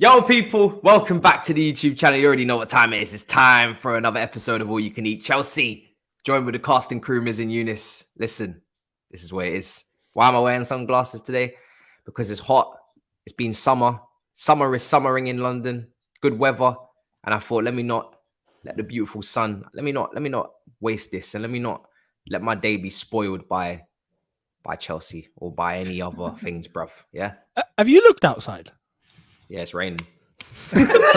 Yo, people, welcome back to the YouTube channel. You already know what time it is. It's time for another episode of All You Can Eat Chelsea. Joined with the casting crew, Miz and Younes. Listen, this is where it is. Why am I wearing sunglasses today? Because it's hot. It's been summer. Summer is summering in London. Good weather. And I thought, let me not let the beautiful sun, let me not waste this, and let me not let my day be spoiled by Chelsea or by any other things, bruv. Yeah. Have you looked outside? Yeah, it's raining. It's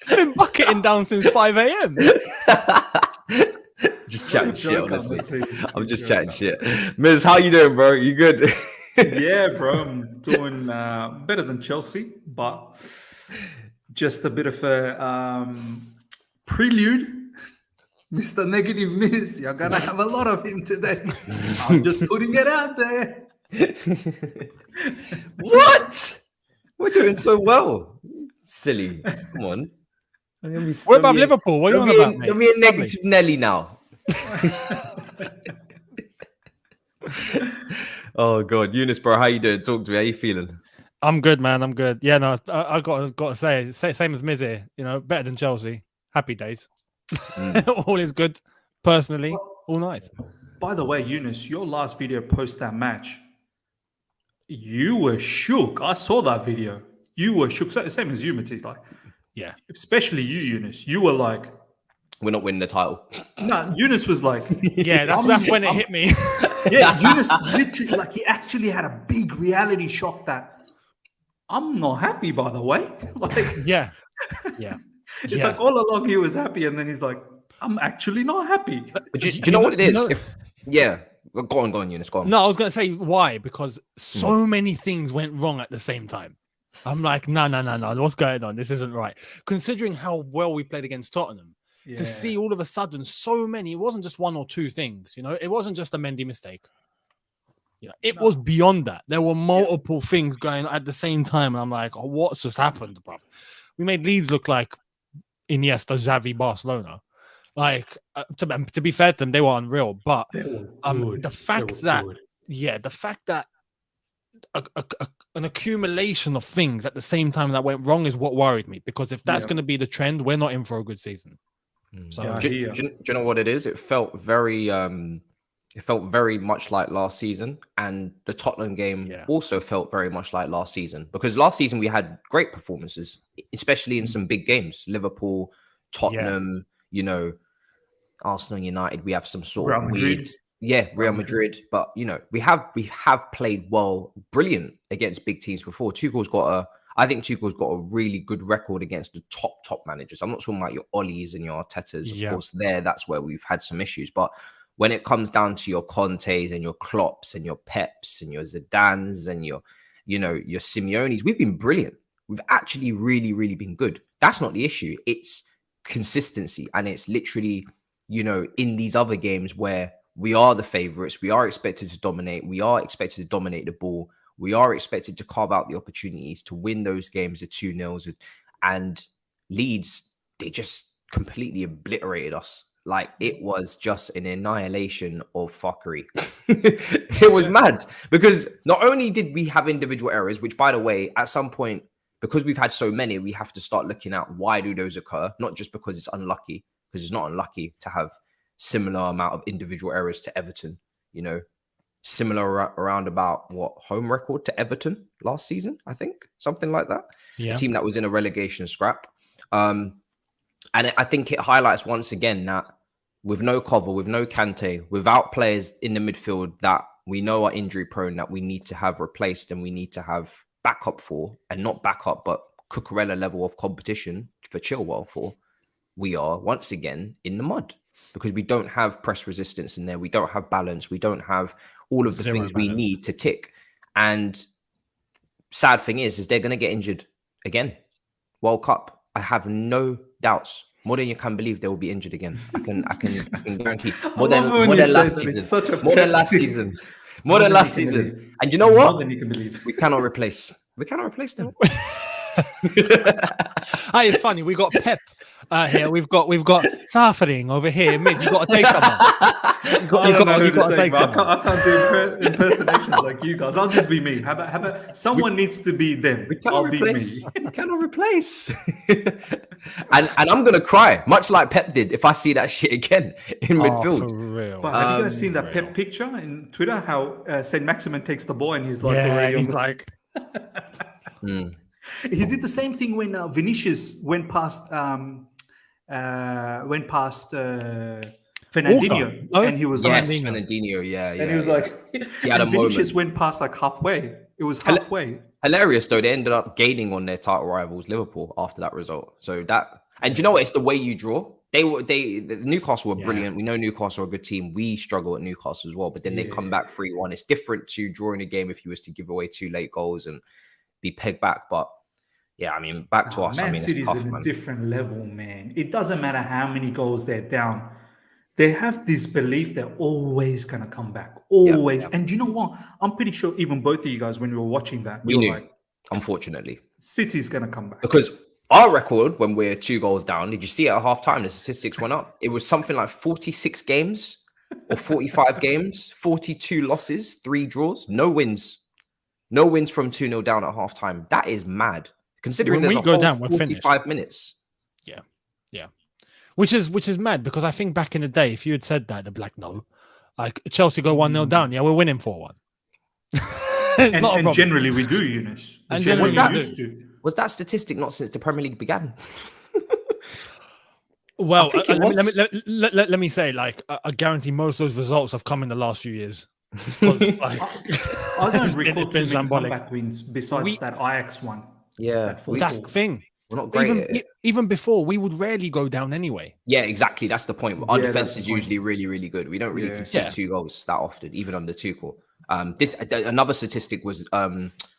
been bucketing down since 5 a.m. Just chatting shit, honestly. I'm just chatting shit. Miz, how you doing, bro? You good? Yeah, bro. I'm doing better than Chelsea, but just a bit of a prelude. Mr. Negative Miz, you're going to have a lot of him today. I'm just putting it out there. What? We're doing so well. Silly. Come on. What about Liverpool? What are you on about, mate? Don't be a negative Nelly now. Oh, God. Younes, bro, how you doing? Talk to me. How you feeling? I'm good, man. I'm good. Yeah, no, I got to say, same as Miz here. You know, better than Chelsea. Happy days. All is good. Personally, all nice. By the way, Younes, your last video post that match, you were shook. I saw that video. You were shook. Same as you, Matisse. Like, yeah. Especially you, Younes. You were like, we're not winning the title. No, Younes was like, yeah, that's when it hit me. Yeah, Younes literally, like, he actually had a big reality shock that I'm not happy, by the way. Like, yeah. It's like all along he was happy, and then he's like, I'm actually not happy. Do you know what it is? Go on, Younes, go on. No, I was going to say why, because so many things went wrong at the same time. I'm like, no, what's going on? This isn't right. Considering how well we played against Tottenham, to see all of a sudden so many, it wasn't just one or two things, you know, it wasn't just a Mendy mistake. It was beyond that. There were multiple things going on at the same time, and I'm like, oh, what's just happened, bro? We made Leeds look like Iniesta, Xavi, Barcelona. Like, to be fair to them, they were unreal. But the fact that an accumulation of things at the same time that went wrong is what worried me. Because if that's going to be the trend, we're not in for a good season. So, do you know what it is? It felt very much like last season, and the Tottenham game also felt very much like last season. Because last season we had great performances, especially in some big games. Liverpool, Tottenham, you know, Arsenal, United. We have some sort of weird, Real Madrid. But you know, we have played well, brilliant against big teams before. I think Tuchel's got a really good record against the top managers. I'm not talking about your Ollie's and your Artetas. Of course, that's where we've had some issues. But when it comes down to your Contes and your Klopps and your Peps and your Zidanes and your Simeones, we've been brilliant. We've actually really, really been good. That's not the issue. It's consistency, and it's literally, you know, in these other games where we are the favorites, we are expected to dominate, we are expected to dominate the ball, we are expected to carve out the opportunities to win those games at 2-0, and Leeds, they just completely obliterated us. Like, it was just an annihilation of fuckery. It was mad, because not only did we have individual errors, which, by the way, at some point, because we've had so many, we have to start looking at why do those occur, not just because it's unlucky, because it's not unlucky to have similar amount of individual errors to Everton, you know, similar around about home record to Everton last season, I think, something like that. A team that was in a relegation scrap. And I think it highlights once again that with no cover, with no Kante, without players in the midfield that we know are injury prone, that we need to have replaced and we need to have backup for, and not backup, but Cucurella level of competition for Chilwell for, we are once again in the mud, because we don't have press resistance in there. We don't have balance. We don't have all of the things we need to tick. And sad thing is they're going to get injured again. World Cup, I have no doubts. More than you can believe, they will be injured again. I can guarantee. More than last season. More than last season. And you know what? More than you can believe. We cannot replace them. Hey, it's funny. We got Pep Here we've got suffering over here. Miz, you got to take someone. You got to take someone. I can't do impersonations like you guys. I'll just be me. How about someone needs to be them? I'll be me. We cannot replace. and I'm gonna cry, much like Pep did, if I see that shit again in midfield. For real. But have you guys seen that Pep picture in Twitter? How Saint Maximin takes the ball and he's like, He did the same thing when Vinicius went past Fernandinho, and he was Fernandinho, and he was like, he had a Vinicius moment. went past like halfway. It was halfway. Hilarious though, they ended up gaining on their title rivals Liverpool after that result. So that, and you know what? It's the way you draw. Newcastle were brilliant. We know Newcastle are a good team. We struggle at Newcastle as well, but then they come back 3-1. It's different to drawing a game if you was to give away 2 late goals and be pegged back. But yeah, I mean, back to us. Man City's at a different level, man. It doesn't matter how many goals they're down. They have this belief they're always going to come back. Always. And you know what? I'm pretty sure even both of you guys, when we were watching that, we knew, unfortunately. City's going to come back. Because our record, when we're 2 goals down, did you see it at half time? The statistics went up. It was something like 46 games or 45 games, 42 losses, 3 draws, no wins. No wins from 2-0 down at half time. That is mad. Considering there's a whole 45 minutes. Yeah. Which is mad, because I think back in the day, if you had said that, they'd be like, no. Like Chelsea go 1-0 down. Yeah, we're winning 4-1. It's not a problem. And generally we do, Younes. And generally was that statistic not since the Premier League began? Well, let me say, like, I guarantee most of those results have come in the last few years. Like, I don't recall too many comeback wins besides that Ajax one. Yeah, that's the thing. We're not great. Even before, we would rarely go down anyway. Yeah, exactly. That's the point. Our defense is usually really, really good. We don't really concede 2 goals that often, even under Tuchel. Another statistic was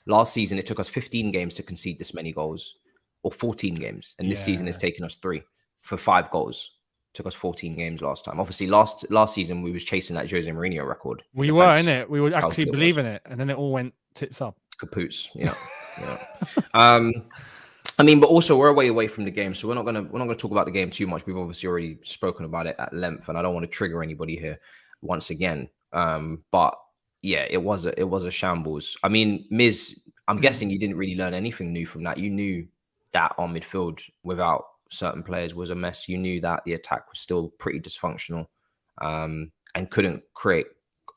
last season it took us 15 games to concede this many goals, or 14 games, and this season it's taken us 3 for 5 goals. Took us 14 games last time. Obviously, last season we was chasing that Jose Mourinho record. We were in it. We were actually believing it, and then it all went tits up. Kapoots. Yeah. I mean, but also we're away from the game, so we're not gonna talk about the game too much. We've obviously already spoken about it at length, and I don't want to trigger anybody here once again. But yeah, it was a shambles. I mean, Miz, I'm guessing you didn't really learn anything new from that. You knew that our midfield without certain players was a mess. You knew that the attack was still pretty dysfunctional, and couldn't create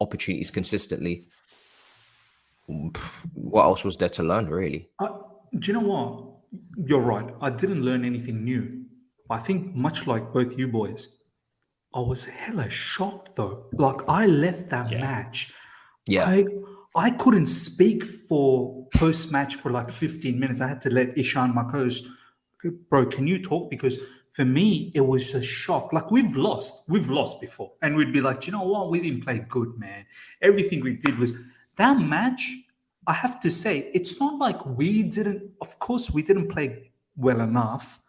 opportunities consistently. What else was there to learn, really? Do you know what? You're right. I didn't learn anything new. I think much like both you boys, I was hella shocked though. Like I left that match. Yeah. I couldn't speak for post-match for like 15 minutes. I had to let Ishan, my co-host, bro, can you talk? Because for me, it was a shock. Like we've lost before. And we'd be like, you know what? We didn't play good, man. Everything we did was that match. I have to say, it's not like of course, we didn't play well enough,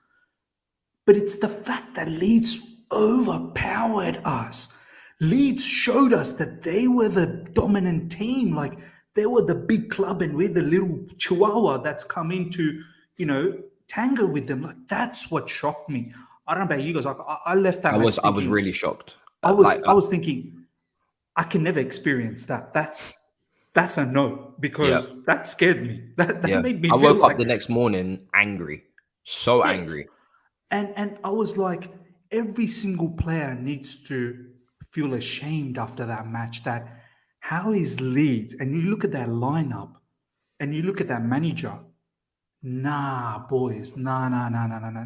but it's the fact that Leeds overpowered us. Leeds showed us that they were the dominant team. Like they were the big club and we're the little chihuahua that's come in to, tango with them. Like that's what shocked me. I don't know about you guys. I left that. I was really shocked. I was thinking, I can never experience that. That's a no, because that scared me. That made me. I woke up the next morning angry, so angry, and I was like, every single player needs to feel ashamed after that match. That how is Leeds? And you look at that lineup, and you look at that manager. Nah, boys, nah.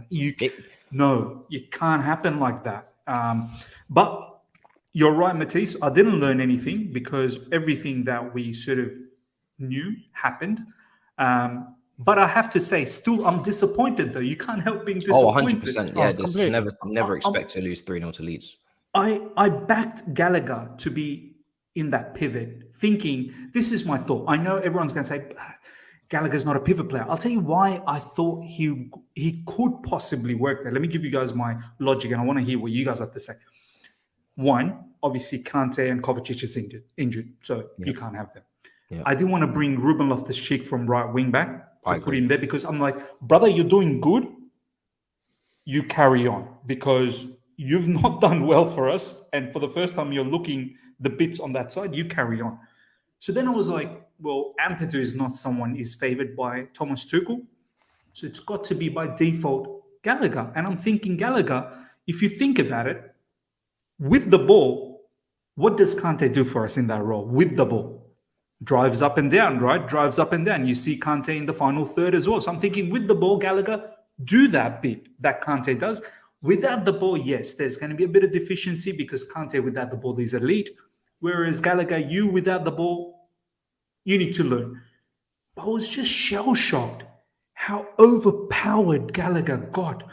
You can't happen like that. But. You're right, Matisse. I didn't learn anything because everything that we sort of knew happened. But I have to say, still, I'm disappointed, though. You can't help being disappointed. 100%. Yeah, never expect to lose 3-0 to Leeds. I backed Gallagher to be in that pivot, thinking, this is my thought. I know everyone's going to say, Gallagher's not a pivot player. I'll tell you why I thought he could possibly work there. Let me give you guys my logic, and I want to hear what you guys have to say. One, obviously, Kante and Kovacic is injured, so you can't have them. Yeah. I didn't want to bring Ruben Loftus-Cheek from right wing back to put him there because I'm like, brother, you're doing good, you carry on because you've not done well for us. And for the first time, you're looking the bits on that side, you carry on. So then I was like, well, Ampadu is not someone is favored by Thomas Tuchel. So it's got to be by default Gallagher. And I'm thinking Gallagher, if you think about it, with the ball, what does Kante do for us in that role? With the ball. Drives up and down, right? Drives up and down. You see Kante in the final third as well. So I'm thinking with the ball, Gallagher, do that bit that Kante does. Without the ball, yes, there's going to be a bit of deficiency because Kante without the ball is elite. Whereas Gallagher, you without the ball, you need to learn. But I was just shell-shocked how overpowered Gallagher got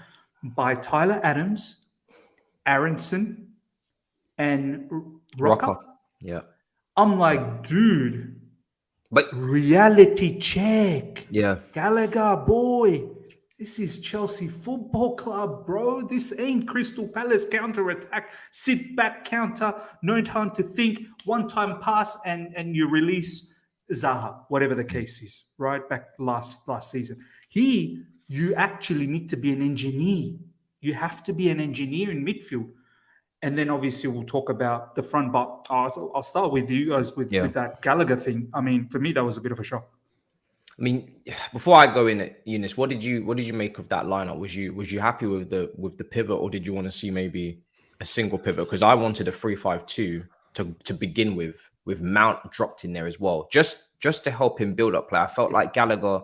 by Tyler Adams, Aronson, and Rocker. Yeah. I'm like, dude, but reality check. Yeah. Gallagher, boy, this is Chelsea Football Club, bro. This ain't Crystal Palace counter-attack. Sit back counter, no time to think, one-time pass, and you release Zaha, whatever the case is, right? Back last season. You actually need to be an engineer. You have to be an engineer in midfield. And then obviously we'll talk about the front, but I'll start with you guys with that Gallagher thing. I mean, for me, that was a bit of a shock. I mean, before I go in it, Younes, what did you make of that lineup? Was you happy with the pivot, or did you want to see maybe a single pivot? Because I wanted a 3-5-2 to begin with Mount dropped in there as well, just to help him build up play. I felt like Gallagher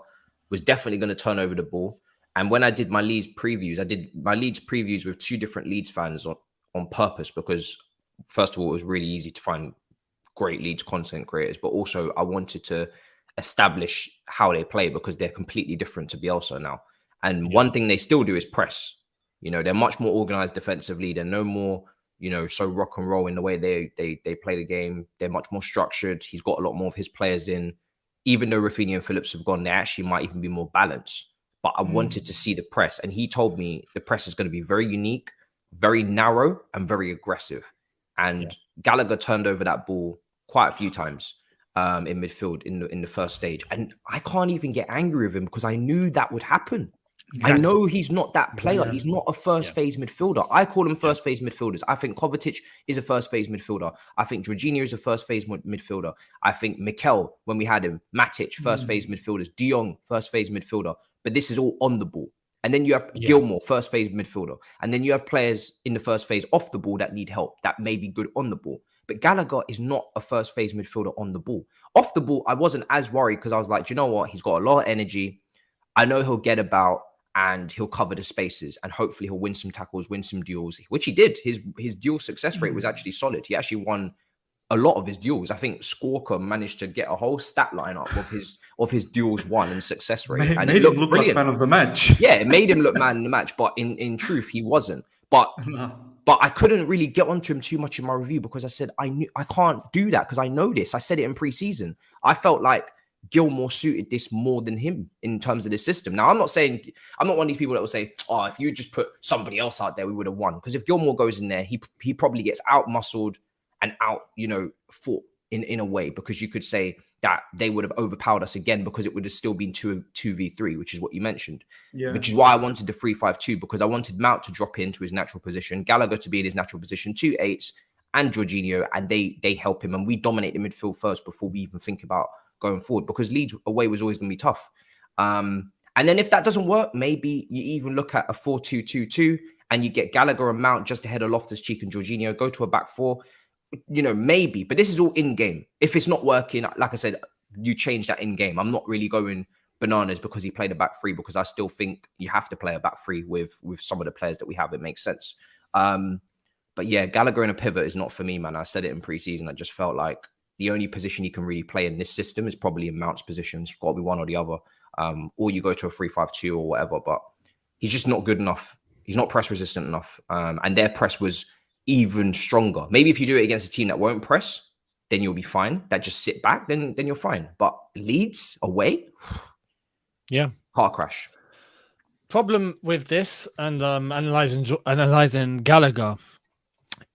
was definitely going to turn over the ball. And when I did my Leeds previews, with two different Leeds fans on purpose, because first of all, it was really easy to find great Leeds content creators, but also I wanted to establish how they play because they're completely different to Bielsa now. And one thing they still do is press. You know, they're much more organized defensively. They're no more, so rock and roll in the way they play the game. They're much more structured. He's got a lot more of his players in. Even though Rafinha and Phillips have gone, they actually might even be more balanced. But I wanted to see the press. And he told me the press is going to be very unique, very narrow, and very aggressive. And Gallagher turned over that ball quite a few times in midfield in the first stage. And I can't even get angry with him because I knew that would happen. Exactly. I know he's not that player. He's not a first phase midfielder. I call him first phase midfielders. I think Kovacic is a first phase midfielder. I think Jorginho is a first phase midfielder. I think Mikel, when we had him, Matic, first phase midfielders, De Jong, first phase midfielder. But this is all on the ball. And then you have Gilmour, first phase midfielder. And then you have players in the first phase off the ball that need help, that may be good on the ball. But Gallagher is not a first phase midfielder on the ball. Off the ball, I wasn't as worried because I was like, do you know what? He's got a lot of energy. I know he'll get about and he'll cover the spaces and hopefully he'll win some tackles, win some duels, which he did. His duel success rate was actually solid. He actually won a lot of his duels. I think Squawka managed to get a whole stat line up of his duels won and success rate. And it looked him look like man of the match. Yeah, it made him look man in the match, but in truth, he wasn't. But I couldn't really get onto him too much in my review because I said I can't do that because I know this. I said it in pre-season. I felt like Gilmour suited this more than him in terms of the system. Now, I'm not one of these people that will say, oh, if you just put somebody else out there, we would have won. Because if Gilmour goes in there, he probably gets out-muscled and out, fought in a way, because you could say that they would have overpowered us again because it would have still been 2v3, which is what you mentioned. Yeah. Which is why I wanted the 3-5-2, because I wanted Mount to drop into his natural position, Gallagher to be in his natural position, 2 8s, and Jorginho, and they help him. And we dominate the midfield first before we even think about going forward, because Leeds away was always going to be tough. And then if that doesn't work, maybe you even look at a 4-2-2-2 and you get Gallagher and Mount just ahead of Loftus-Cheek and Jorginho, go to a back four, maybe. But this is all in-game. If it's not working, like I said, you change that in-game. I'm not really going bananas because he played a back three, because I still think you have to play a back three with some of the players that we have. It makes sense. But yeah, Gallagher in a pivot is not for me, man. I said it in pre-season. I just felt like the only position he can really play in this system is probably in Mount's position. It's got to be one or the other. Or you go to a 3-5-2 or whatever, but he's just not good enough. He's not press resistant enough. And their press was even stronger. Maybe if you do it against a team that won't press, then you'll be fine. That just sit back, then you're fine. But Leeds away? Yeah. Car crash. Problem with this and analyzing Gallagher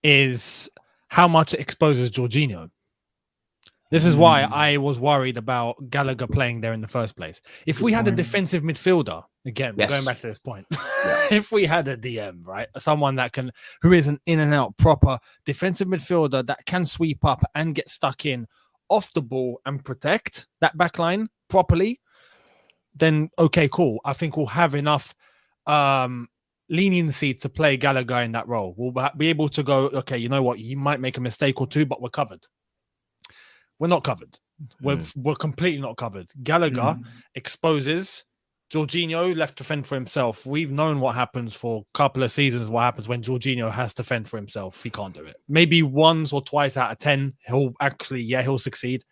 is how much it exposes Jorginho. This is why I was worried about Gallagher playing there in the first place. If we had a defensive midfielder, again, we're going back to this point. If we had a DM, right, someone who is an in and out proper defensive midfielder that can sweep up and get stuck in off the ball and protect that back line properly, then okay, cool. I think we'll have enough leniency to play Gallagher in that role. We'll be able to go, okay, you know what? He might make a mistake or two, but we're covered. We're not covered. We're completely not covered. Gallagher exposes Jorginho left to fend for himself. We've known what happens for a couple of seasons, what happens when Jorginho has to fend for himself. He can't do it. Maybe once or twice out of 10, he'll succeed,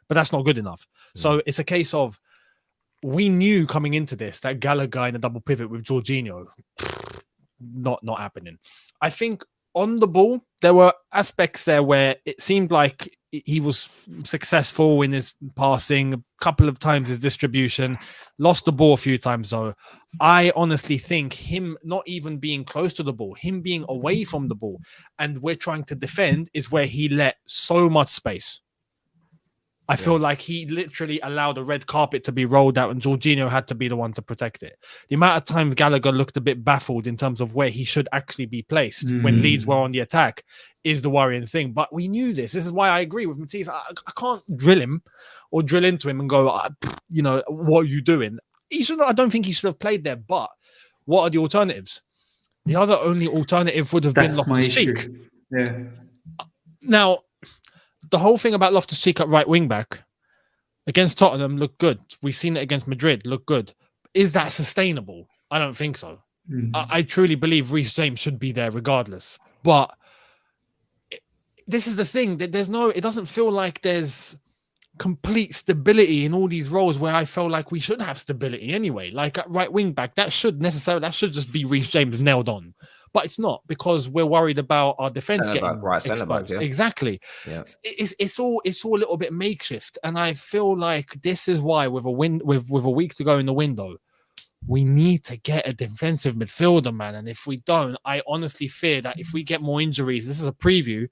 but that's not good enough. So it's a case of, we knew coming into this that Gallagher in a double pivot with Jorginho, not happening. I think on the ball, there were aspects there where it seemed like he was successful in his passing, a couple of times his distribution, lost the ball a few times though. I honestly think him not even being close to the ball, him being away from the ball, and we're trying to defend is where he let so much space. I feel like he literally allowed a red carpet to be rolled out and Jorginho had to be the one to protect it. The amount of times Gallagher looked a bit baffled in terms of where he should actually be placed when Leeds were on the attack is the worrying thing. But we knew this. This is why I agree with Matisse. I can't drill him or drill into him and go, what are you doing? I don't think he should have played there, but what are the alternatives? The other only alternative would have been Loftus-Cheek. Yeah. Now, the whole thing about Loftus-Cheek at right wing back against Tottenham looked good. We've seen it against Madrid, looked good. Is that sustainable? I don't think so. I truly believe Reece James should be there regardless. But this is the thing that it doesn't feel like there's complete stability in all these roles where I felt like we should have stability anyway. Like at right wing back, that should just be Reece James nailed on. But it's not, because we're worried about our defense getting exposed. Exactly. Yeah. It's all a little bit makeshift, and I feel like this is why with a week to go in the window, we need to get a defensive midfielder, man. And if we don't, I honestly fear that if we get more injuries, this is a preview,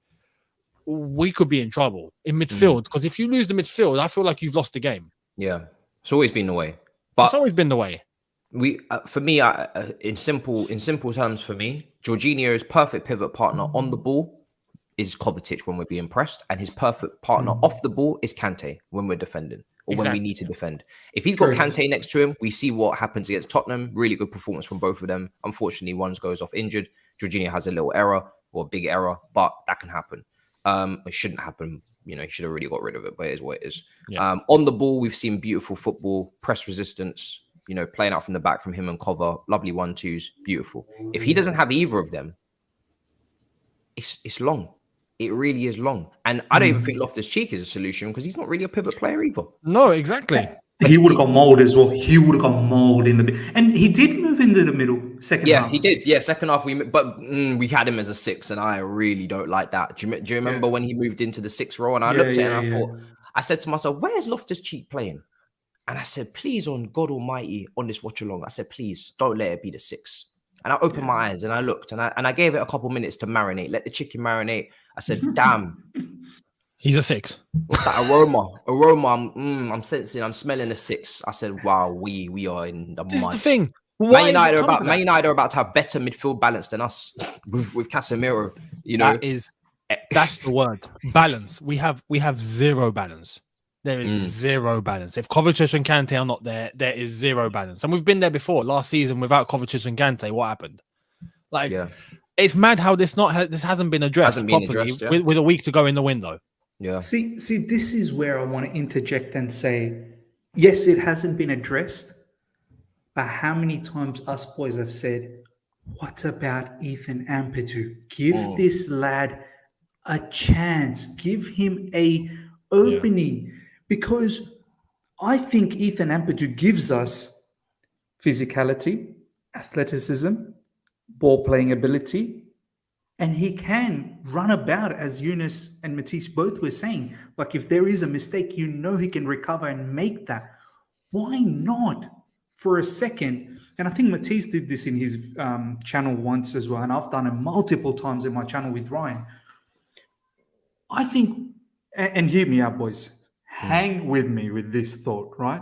we could be in trouble in midfield. Because if you lose the midfield, I feel like you've lost the game. Yeah, it's always been the way. But it's always been the way. For me, in simple terms, for me, Jorginho's perfect pivot partner on the ball is Kovacic when we're being pressed, and his perfect partner off the ball is Kante when we're defending or when we need to defend. If he's got Kante next to him, we see what happens against Tottenham. Really good performance from both of them. Unfortunately, one goes off injured. Jorginho has a little error or a big error, but that can happen. It shouldn't happen. He should have really got rid of it, but it is what it is. Yeah. On the ball, we've seen beautiful football, press resistance. Playing out from the back from him and Cover, lovely 1-2s, beautiful. If he doesn't have either of them, it's long. It really is long. And I don't even think Loftus-Cheek is a solution because he's not really a pivot player either. No, exactly. He would have got mauled as well. He would have got mauled in the middle. And he did move into the middle second half. Yeah, he did. Yeah, second half. We had him as a 6, and I really don't like that. Do you remember when he moved into the 6th row? And I looked at it and I said to myself, where's Loftus-Cheek playing? And I said, please, on God Almighty, on this watch along, I said, please don't let it be the 6. And I opened my eyes and I looked and I gave it a couple minutes to marinate, let the chicken marinate. I said, damn. He's a 6. What's that aroma? I'm sensing, I'm smelling a 6. I said, wow, we are in the This is the thing. Man United are about to have better midfield balance than us with Casemiro. That's the word. Balance. We have zero balance. There is zero balance. If Kovacic and Kante are not there, there is zero balance. And we've been there before. Last season, without Kovacic and Kante, what happened? It's mad how this hasn't been addressed properly with a week to go in the window. Yeah. See, this is where I want to interject and say, yes, it hasn't been addressed, but how many times us boys have said, what about Ethan Ampadu? Give this lad a chance. Give him a opening. Yeah. Because I think Ethan Ampadu gives us physicality, athleticism, ball playing ability, and he can run about, as Younes and Matisse both were saying. Like if there is a mistake, he can recover and make that. Why not for a second? And I think Matisse did this in his channel once as well, and I've done it multiple times in my channel with Ryan. I think, and hear me out, boys. hang with me with this thought, right?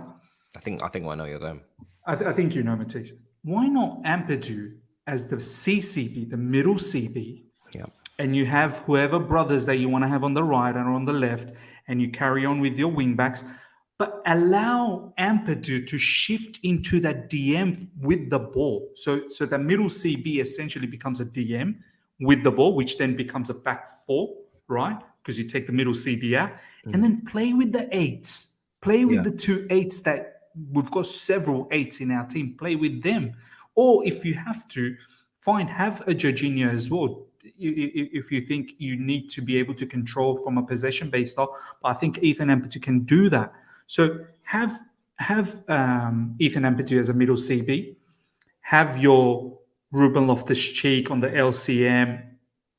I think I know you're going. I think you know, Matisse. Why not Ampadu as the CCB, the middle CB? Yeah. And you have whoever brothers that you want to have on the right and on the left, and you carry on with your wing backs, but allow Ampadu to shift into that DM with the ball. So the middle CB essentially becomes a DM with the ball, which then becomes a back four, right? Because you take the middle CB out, and then play with the eights. Play with the 2 8s that we've got several 8s in our team. Play with them. Or if you have to, have a Jorginho as well. If you think you need to be able to control from a possession-based style. But I think Ethan Ampadu can do that. So have Ethan Ampadu as a middle CB. Have your Ruben Loftus-Cheek on the LCM,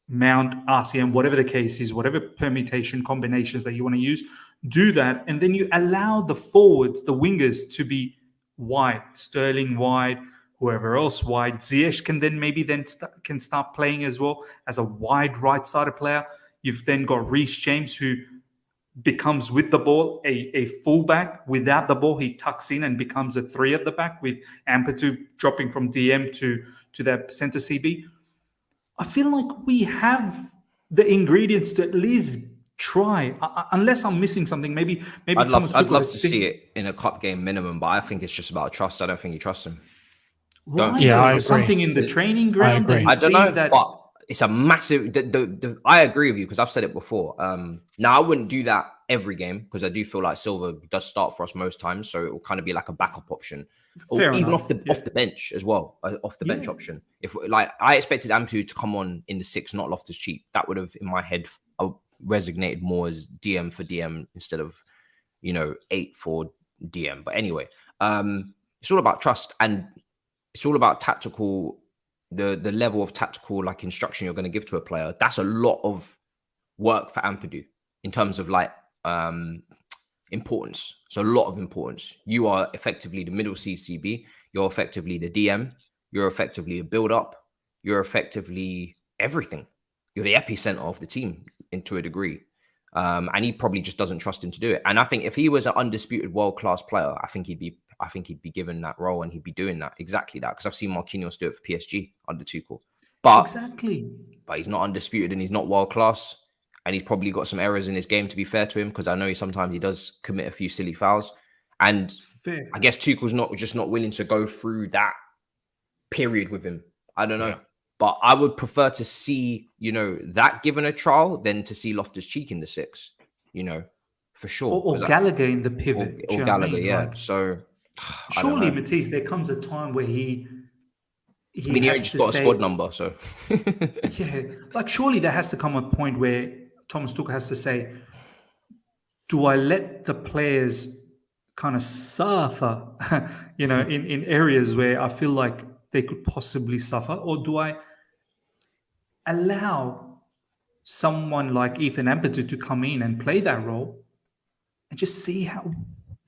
Mount, RCM, whatever the case is, whatever permutation combinations that you want to use, do that. And then you allow the forwards, the wingers, to be wide. Sterling wide, whoever else wide. Ziyech can then start playing as well as a wide right-sided player. You've then got Reece James, who becomes with the ball a fullback. Without the ball, he tucks in and becomes a 3 at the back, with Ampadu dropping from DM to that centre CB. I feel like we have the ingredients to at least try, unless I'm missing something. Maybe I'd love to see it in a cup game minimum, but I think it's just about trust. I don't think you trust him. Why? Yeah, is something in the training ground? I don't know, but it's a massive. I agree with you, because I've said it before. Now I wouldn't do that every game, because I do feel like Silva does start for us most times, so it will kind of be like a backup option, or even off the bench as well, off the bench option. If I expected Ampadu to come on in the 6, not Loftus-Cheek, that would have in my head resonated more as DM for DM instead of 8 for DM. But anyway, it's all about trust, and it's all about tactical. The level of tactical instruction you're going to give to a player. That's a lot of work for Ampadu in terms of importance. So a lot of importance. You are effectively the middle CCB. You're effectively the DM. You're effectively a build-up. You're effectively everything. You're the epicenter of the team to a degree. And he probably just doesn't trust him to do it. And I think if he was an undisputed world-class player, I think he'd be given that role, and he'd be doing exactly that. Because I've seen Marquinhos do it for PSG under Tuchel. But he's not undisputed, and he's not world-class. And he's probably got some errors in his game, to be fair to him, because I know sometimes he does commit a few silly fouls. And I guess Tuchel's not willing to go through that period with him. I don't know. Yeah. But I would prefer to see, that given a trial than to see Loftus-Cheek in the 6, for sure. Or Gallagher in the pivot. Or Gallagher, yeah. So surely, Matisse, there comes a time where he just got a squad number, so surely there has to come a point where Thomas Tuchel has to say, do I let the players kind of suffer, in areas where I feel like they could possibly suffer, or do I allow someone like Ethan Ampadu to come in and play that role and just see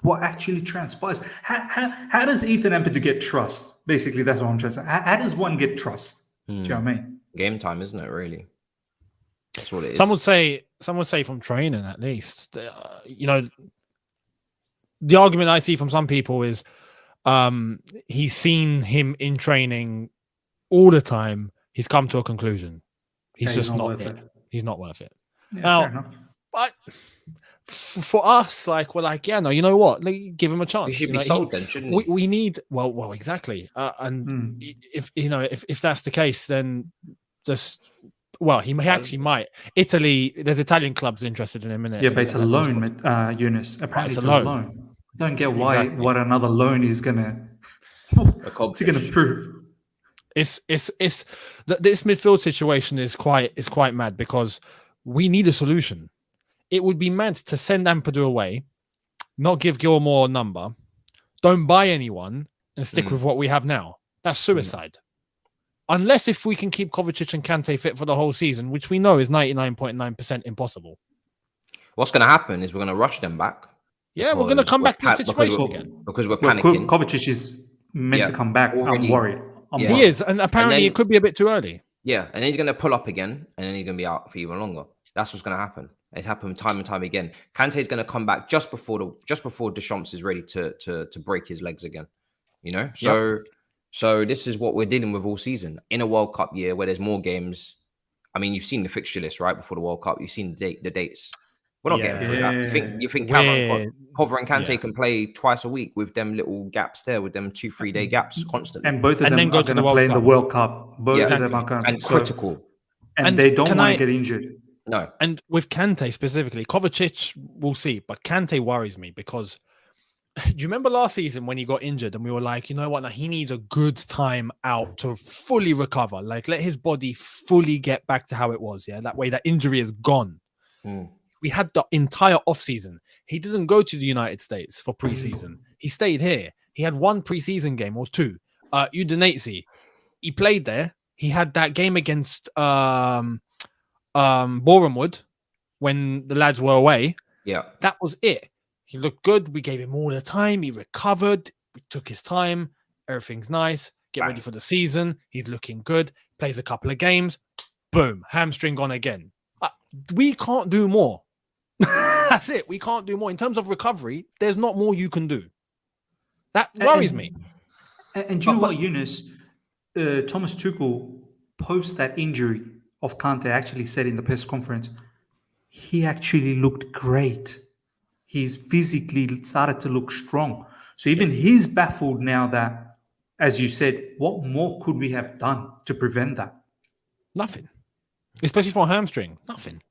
what actually transpires? How does Ethan Ampadu get trust? Basically, that's what I'm trying to say. How does one get trust? Do you know what I mean? Game time, isn't it, really? That's what it is. Some would say from training, at least. The argument I see from some people is he's seen him in training all the time. He's come to a conclusion. He's just not it. He's not worth it. Yeah, now, but for us, we're like, yeah, no, you know what? Give him a chance. He should be sold then, shouldn't he? We need, well, exactly. And if that's the case, then just, he actually might. Italy, there's Italian clubs interested in him, isn't it? Yeah, but it's a loan, Younes. Apparently it's a loan. I don't get what another loan is gonna prove. It's this midfield situation is quite mad, because we need a solution. It would be mad to send Ampadu away, not give Gilmore a number, don't buy anyone, and stick with what we have now. That's suicide. Unless if we can keep Kovacic and Kante fit for the whole season, which we know is 99.9% impossible. What's going to happen is we're going to rush them back. Yeah, we're going to come back to the situation again. Because we're panicking. Kovacic is meant to come back. Already, I'm worried. He is, and apparently it could be a bit too early. Yeah, and then he's going to pull up again, and then he's going to be out for even longer. That's what's going to happen. It's happened time and time again. Kante is going to come back just before Deschamps is ready to break his legs again. You know, so this is what we're dealing with all season in a World Cup year where there's more games. I mean, you've seen the fixture list right before the World Cup. You've seen the dates. We're not getting through that. You think Cameron Cover and Kante can play twice a week with them little gaps there, with them 2-3 day gaps constantly, and both of them are going to play in the World Cup. Both of them are going and critical, and they don't want to get injured. No, and with Kante specifically, Kovacic, we'll see, but Kante worries me because do you remember last season when he got injured and we were like, you know what, now he needs a good time out to fully recover, like let his body fully get back to how it was. Yeah, that way that injury is gone. We had the entire offseason. He didn't go to the United States for preseason. He stayed here. He had one preseason game or two. Udinese, he played there. He had that game against Bournemouth when the lads were away. Yeah, that was it. He looked good. We gave him all the time. He recovered. We took his time. Everything's nice. Get ready for the season. He's looking good. Plays a couple of games. Boom. Hamstring gone again. We can't do more. That's it. We can't do more. In terms of recovery, there's not more you can do. That worries me. And you know what, Younes? Thomas Tuchel, post that injury of Kante, actually said in the press conference, he actually looked great. He's physically started to look strong. So even he's baffled now that, as you said, what more could we have done to prevent that? Nothing. Especially for a hamstring. Nothing.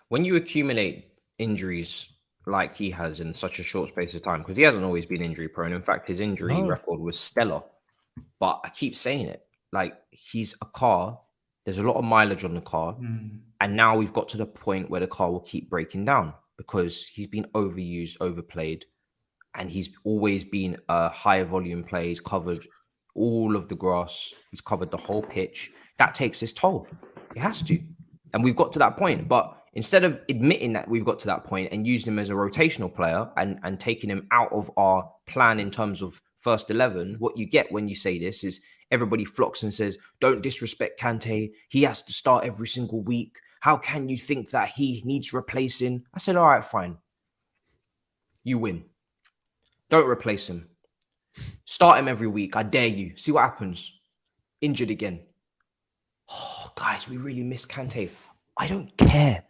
When you accumulate injuries like he has in such a short space of time, because he hasn't always been injury prone. In fact, his injury record was stellar. But I keep saying it, like he's a car. There's a lot of mileage on the car. And now we've got to the point where the car will keep breaking down because he's been overused, overplayed. And he's always been a higher volume play. He's covered all of the grass. He's covered the whole pitch. That takes its toll. It has to. And we've got to that point. But instead of admitting that we've got to that point and using him as a rotational player and taking him out of our plan in terms of first 11, what you get when you say this is everybody flocks and says, don't disrespect Kante. He has to start every single week. How can you think that he needs replacing? I said, all right, fine. You win. Don't replace him. Start him every week. I dare you. See what happens. Injured again. Oh, guys, we really miss Kante. I don't care.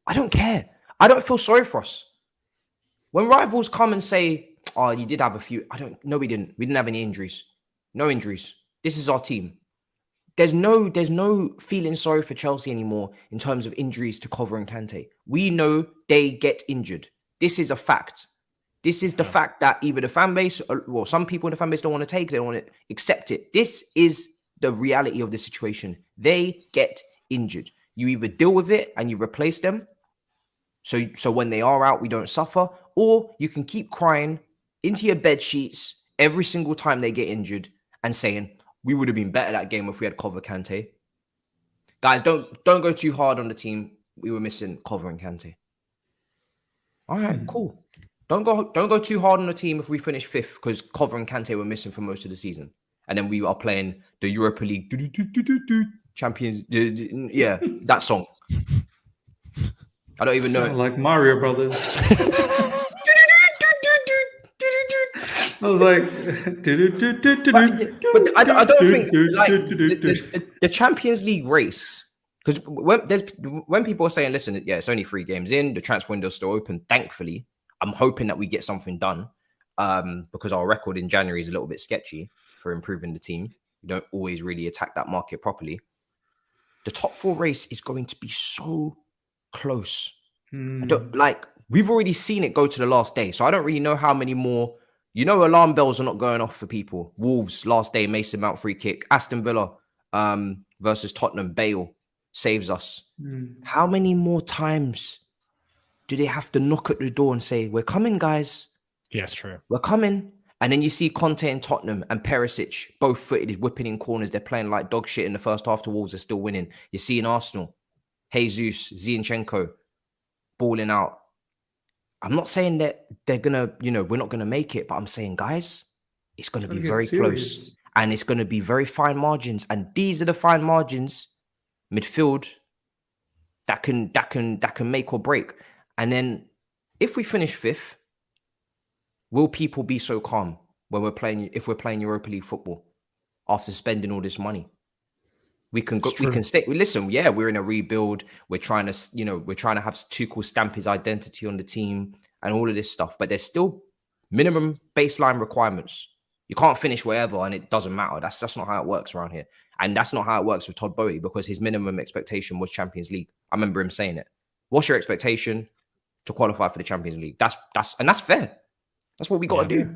I don't care. I don't feel sorry for us. When rivals come and say, oh, you did have a few. No, we didn't. We didn't have any injuries. No injuries. This is our team. There's no feeling sorry for Chelsea anymore in terms of injuries to Cover and Kante. We know they get injured. This is a fact. This is the fact that either the fan base, or some people in the fan base don't want to take it, they don't want to accept it. This is the reality of the situation. They get injured. You either deal with it and you replace them. So when they are out, we don't suffer. Or you can keep crying into your bed sheets every single time they get injured and saying, we would have been better that game if we had Cover Kante. Guys, don't go too hard on the team. We were missing Cover and Kante. All right, cool. Don't go too hard on the team if we finish fifth because Cover and Kante were missing for most of the season. And then we are playing the Europa League Champions. Yeah, that song. I don't even know it. Like Mario Brothers. I was like, but I don't think like the Champions League race, because when people are saying, listen, yeah, it's only 3 games in, the transfer window's still open. Thankfully, I'm hoping that we get something done because our record in January is a little bit sketchy for improving the team. We don't always really attack that market properly. The top 4 race is going to be so close. We've already seen it go to the last day, so I don't really know how many more. Alarm bells are not going off for people. Wolves, last day, Mason Mount free kick. Aston Villa versus Tottenham, Bale saves us. How many more times do they have to knock at the door and say, we're coming, guys? Yes, true. We're coming. And then you see Conte and Tottenham and Perisic, both footed, is whipping in corners. They're playing like dog shit in the first half. The Wolves are still winning. You see in Arsenal, Jesus, Zinchenko, balling out. I'm not saying that they're going to, we're not going to make it, but I'm saying, guys, it's going to be very close and it's going to be very fine margins. And these are the fine margins. Midfield, that can make or break. And then if we finish 5th, will people be so calm when if we're playing Europa League football after spending all this money? We can say, listen, yeah, we're in a rebuild. We're trying to have Tuchel stamp his identity on the team and all of this stuff, but there's still minimum baseline requirements. You can't finish wherever and it doesn't matter. That's not how it works around here. And that's not how it works with Todd Boehly, because his minimum expectation was Champions League. I remember him saying it. What's your expectation to qualify for the Champions League? That's fair. That's what we got to do.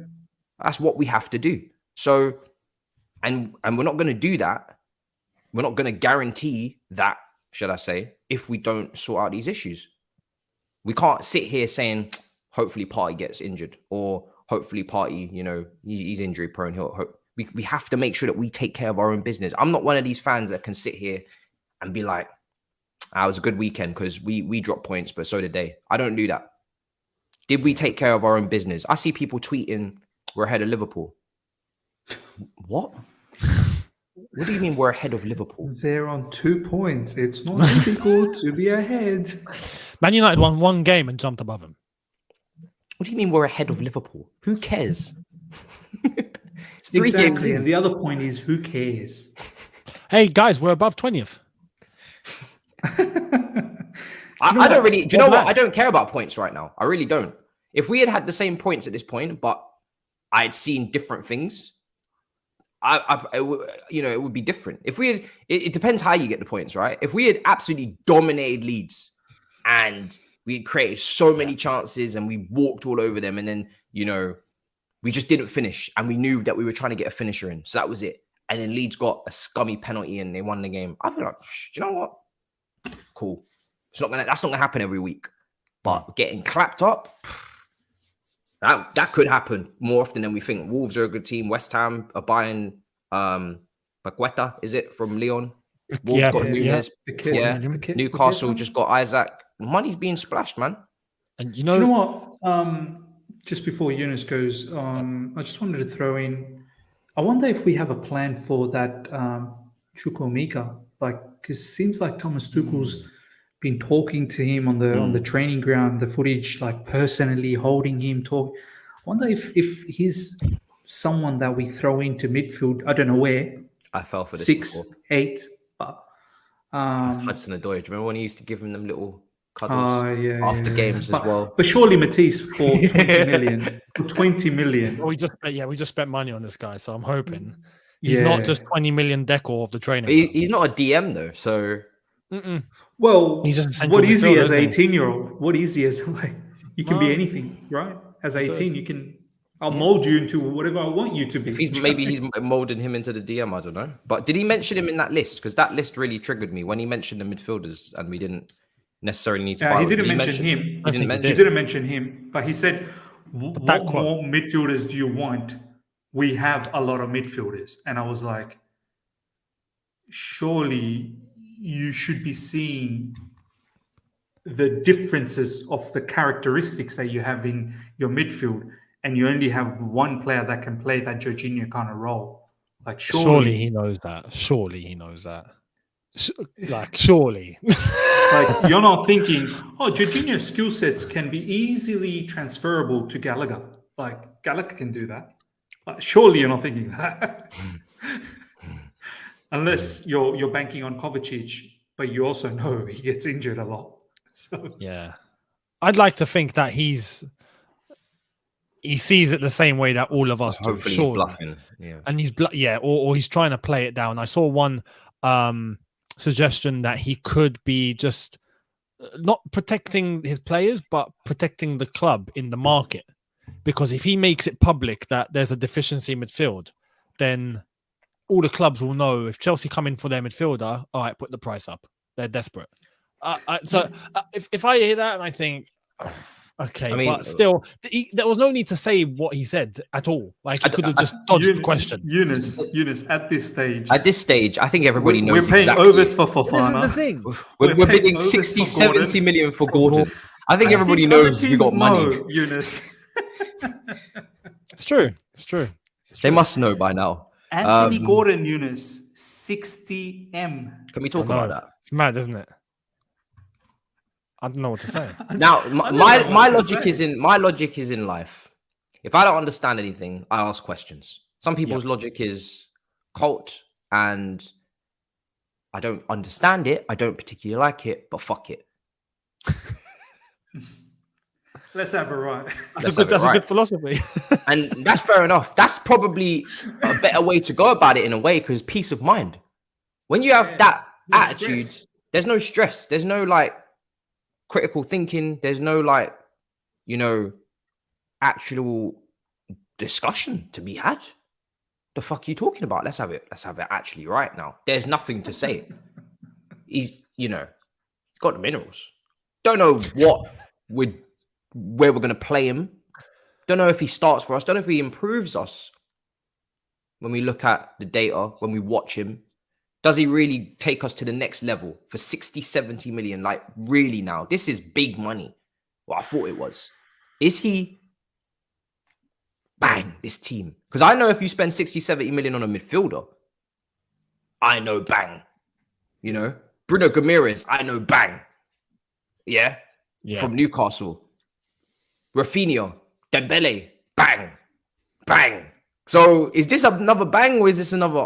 That's what we have to do. So, and we're not going to do that. We're not going to guarantee that, should I say, if we don't sort out these issues. We can't sit here saying, hopefully Partey gets injured, or hopefully Partey, he's injury prone. We have to make sure that we take care of our own business. I'm not one of these fans that can sit here and be like, it was a good weekend because we dropped points, but so did they. I don't do that. Did we take care of our own business? I see people tweeting, we're ahead of Liverpool. What? What do you mean we're ahead of Liverpool? They're on 2 points. It's not difficult to be ahead. Man United won 1 game and jumped above them. What do you mean we're ahead of Liverpool? Who cares? It's 3 games in. And the other point is, who cares? Hey, guys, we're above 20th. I don't really... Do you know what? I don't care about points right now. I really don't. If we had the same points at this point, but I'd seen different things, it would be different. If we had... It depends how you get the points, right? If we had absolutely dominated Leeds and we had created so many chances and we walked all over them, and then, we just didn't finish, and we knew that we were trying to get a finisher in. So that was it. And then Leeds got a scummy penalty and they won the game. I'd be like, do you know what? Cool. That's not gonna happen every week. But getting clapped up, that could happen more often than we think. Wolves are a good team. West Ham are buying Paqueta, is it, from Lyon? Wolves got Younes. Newcastle just got Isaac. Money's being splashed, man. And you know what? Just before Younes goes, I just wanted to throw in, I wonder if we have a plan for that Chukwuemeka, because it seems like Thomas Tuchel's been talking to him on the training ground, the footage, personally holding him, talk. I wonder if he's someone that we throw into midfield. I don't know where. I fell for this 6, before. 8, but Hudson-Odoi. Do you remember when he used to give him them little cuddles after games as well? But surely Matisse for 20 million. For 20 million. Well, we just spent money on this guy, so I'm hoping he's not just 20 million decor of the training. He's not a DM though, so. Well, he's just what is he as an 18-year-old? What is he as you can be anything, right? As 18, you can. I'll mold you into whatever I want you to be. Maybe he's molding him into the DM. I don't know. But did he mention him in that list? Because that list really triggered me when he mentioned the midfielders, and we didn't necessarily need to. He didn't mention him. He didn't mention him, but he said, "What more midfielders do you want? We have a lot of midfielders." And I was like, surely you should be seeing the differences of the characteristics that you have in your midfield, and you only have one player that can play that Jorginho kind of role. Surely he knows that. Surely he knows that. Surely. You're not thinking, Jorginho's skill sets can be easily transferable to Gallagher. Gallagher can do that. Surely you're not thinking that. Unless you're banking on Kovacic, but you also know he gets injured a lot. So yeah, I'd like to think that he sees it the same way that all of us do. Hopefully he's bluffing. Yeah, and he's or he's trying to play it down. I saw one suggestion that he could be just not protecting his players, but protecting the club in the market. Because if he makes it public that there's a deficiency in midfield, then all the clubs will know if Chelsea come in for their midfielder, all right, put the price up. They're desperate. If I hear that and I think, okay, but still, there was no need to say what he said at all. He could have just dodged the question. Younes, at this stage, I think everybody knows. We're paying overs for Fofana. This is the thing. We're bidding 60, 70 million for Gordon. I think everybody knows we got money. Younes. It's true. They must know by now. Anthony Gordon, Younes, 60M. Can we talk about that? It's mad, isn't it? I don't know what to say. Now, my logic is in life. If I don't understand anything, I ask questions. Some people's logic is cult, and I don't understand it. I don't particularly like it, but fuck it. Let's have it right. That's a good philosophy. And that's fair enough. That's probably a better way to go about it in a way, because peace of mind. When you have that attitude, there's no stress. There's no like critical thinking. There's no like, actual discussion to be had. The fuck are you talking about? Let's have it actually right now. There's nothing to say. He's got the minerals. Don't know where we're going to play him. Don't know if he starts for us. Don't know if he improves us. When we look at the data, when we watch him, does he really take us to the next level for 60, 70 million? Like, really now? This is big money. Well, I thought it was. Is he bang this team? Because I know if you spend 60, 70 million on a midfielder, I know bang. Bruno Gomes, I know bang. Yeah. From Newcastle. Rafinha, Dembele, bang, bang. So is this another bang, or is this another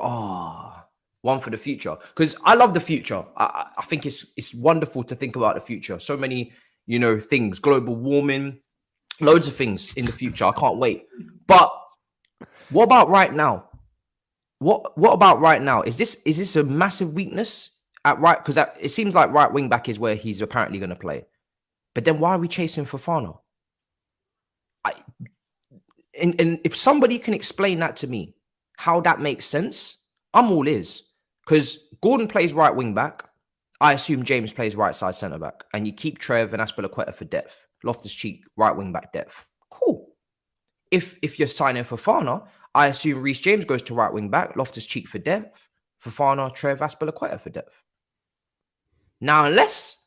one for the future? Because I love the future. I think it's wonderful to think about the future. So many, things, global warming, loads of things in the future. I can't wait. But what about right now? What about right now? Is this a massive weakness at right? Because it seems like right wing back is where he's apparently going to play. But then why are we chasing Fofana? And if somebody can explain that to me, how that makes sense, I'm all ears. Because Gordon plays right wing back. I assume James plays right side centre back. And you keep Trev and Azpilicueta for depth. Loftus-Cheek, right wing back depth. Cool. If you're signing Fofana, I assume Reece James goes to right wing back. Loftus-Cheek for depth. Fofana, Trev, Azpilicueta for depth. Now, unless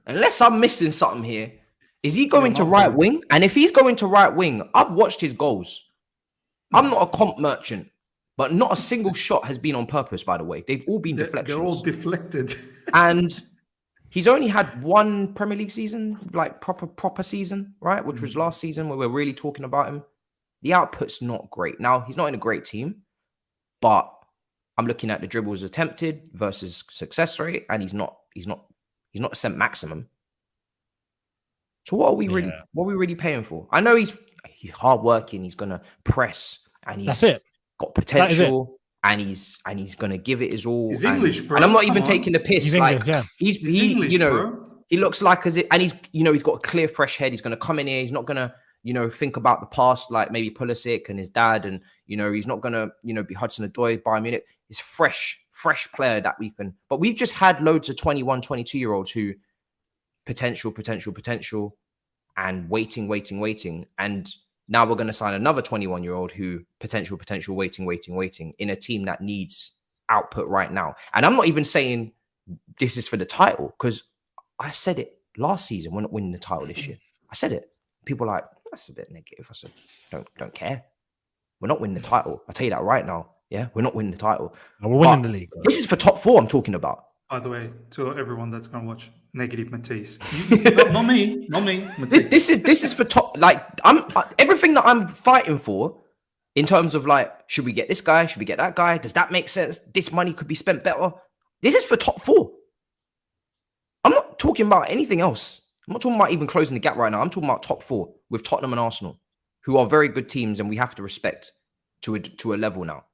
I'm missing something here, is he going to right wing? And if he's going to right wing, I've watched his goals. I'm not a comp merchant, but not a single shot has been on purpose, by the way. They've all been deflections. They're all deflected. And he's only had one Premier League season, like proper season, right? Which was last season, where we're really talking about him. The output's not great. Now, he's not in a great team, but I'm looking at the dribbles attempted versus success rate, and he's not a cent maximum. So what are we really paying for? I know he's hardworking. He's gonna press, and he's got potential, and he's gonna give it his all. He's English, bro. And I'm not even taking the piss. He's like English, he looks like he's got a clear, fresh head. He's gonna come in here. He's not gonna think about the past, like maybe Pulisic and his dad, and he's not gonna be Hudson-Odoi, Bayern Munich. He's fresh player that we can. But we've just had loads of 21, 22-year-olds who. Potential, and waiting. And now we're going to sign another 21-year-old who potential, waiting in a team that needs output right now. And I'm not even saying this is for the title, because I said it last season. We're not winning the title this year. I said it. People are like, that's a bit negative. I said, don't care. We're not winning the title. I'll tell you that right now. Yeah, we're not winning the title. No, we're winning the league. This is for top 4 I'm talking about. By the way, to everyone that's going to watch, negative Matisse. Not me. This is for top. Like everything that I'm fighting for, in terms of like, should we get this guy? Should we get that guy? Does that make sense? This money could be spent better. This is for top 4. I'm not talking about anything else. I'm not talking about even closing the gap right now. I'm talking about top 4 with Tottenham and Arsenal, who are very good teams, and we have to respect to a level now.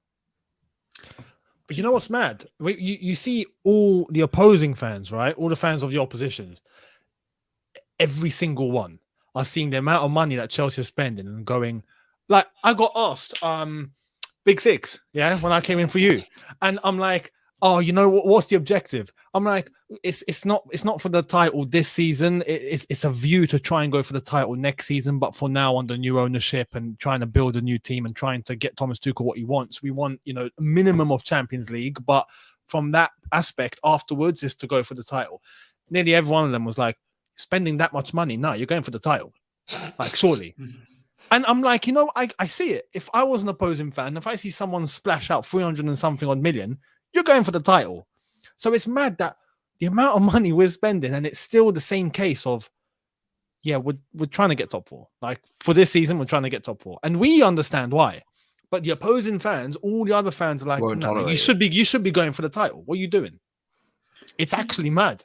But you know what's mad? You see all the opposing fans, right? All the fans of the oppositions, every single one are seeing the amount of money that Chelsea are spending and going, like, I got asked, Big Six, when I came in for you. And I'm like, oh, what's the objective? I'm like, it's not for the title this season. It's a view to try and go for the title next season. But for now, under new ownership and trying to build a new team and trying to get Thomas Tuchel what he wants, we want a minimum of Champions League. But from that aspect, afterwards is to go for the title. Nearly every one of them was like, spending that much money, no, you're going for the title, like surely. And I'm like, I see it. If I was an opposing fan, if I see someone splash out 300 and something odd million, you're going for the title. So it's mad that the amount of money we're spending, and it's still the same case of, yeah, we're trying to get top 4. Like for this season, we're trying to get top 4, and we understand why. But the opposing fans, all the other fans are like, no, you should be going for the title. What are you doing? It's actually mad.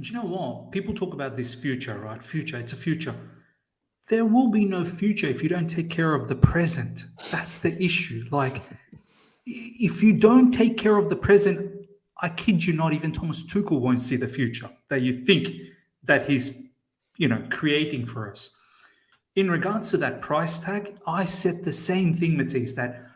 Do you know what? People talk about this future, right? Future, it's a future. There will be no future if you don't take care of the present. That's the issue. Like, if you don't take care of the present, I kid you not, even Thomas Tuchel won't see the future that you think that he's, creating for us. In regards to that price tag, I said the same thing, Matisse, that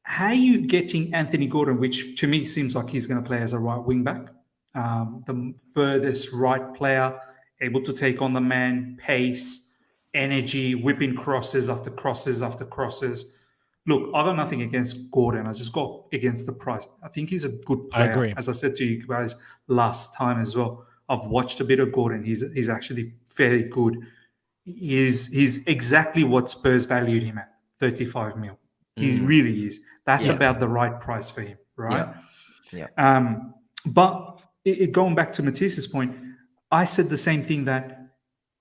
how are you getting Anthony Gordon, which to me seems like he's going to play as a right wing back, the furthest right player, able to take on the man, pace, energy, whipping crosses after crosses after crosses. Look, I got nothing against Gordon. I just got against the price. I think he's a good player. I agree. As I said to you guys last time as well, I've watched a bit of Gordon. He's actually fairly good. He's exactly what Spurs valued him at, 35 mil. He really is. That's about the right price for him, right? Yeah. But going back to Matisse's point, I said the same thing, that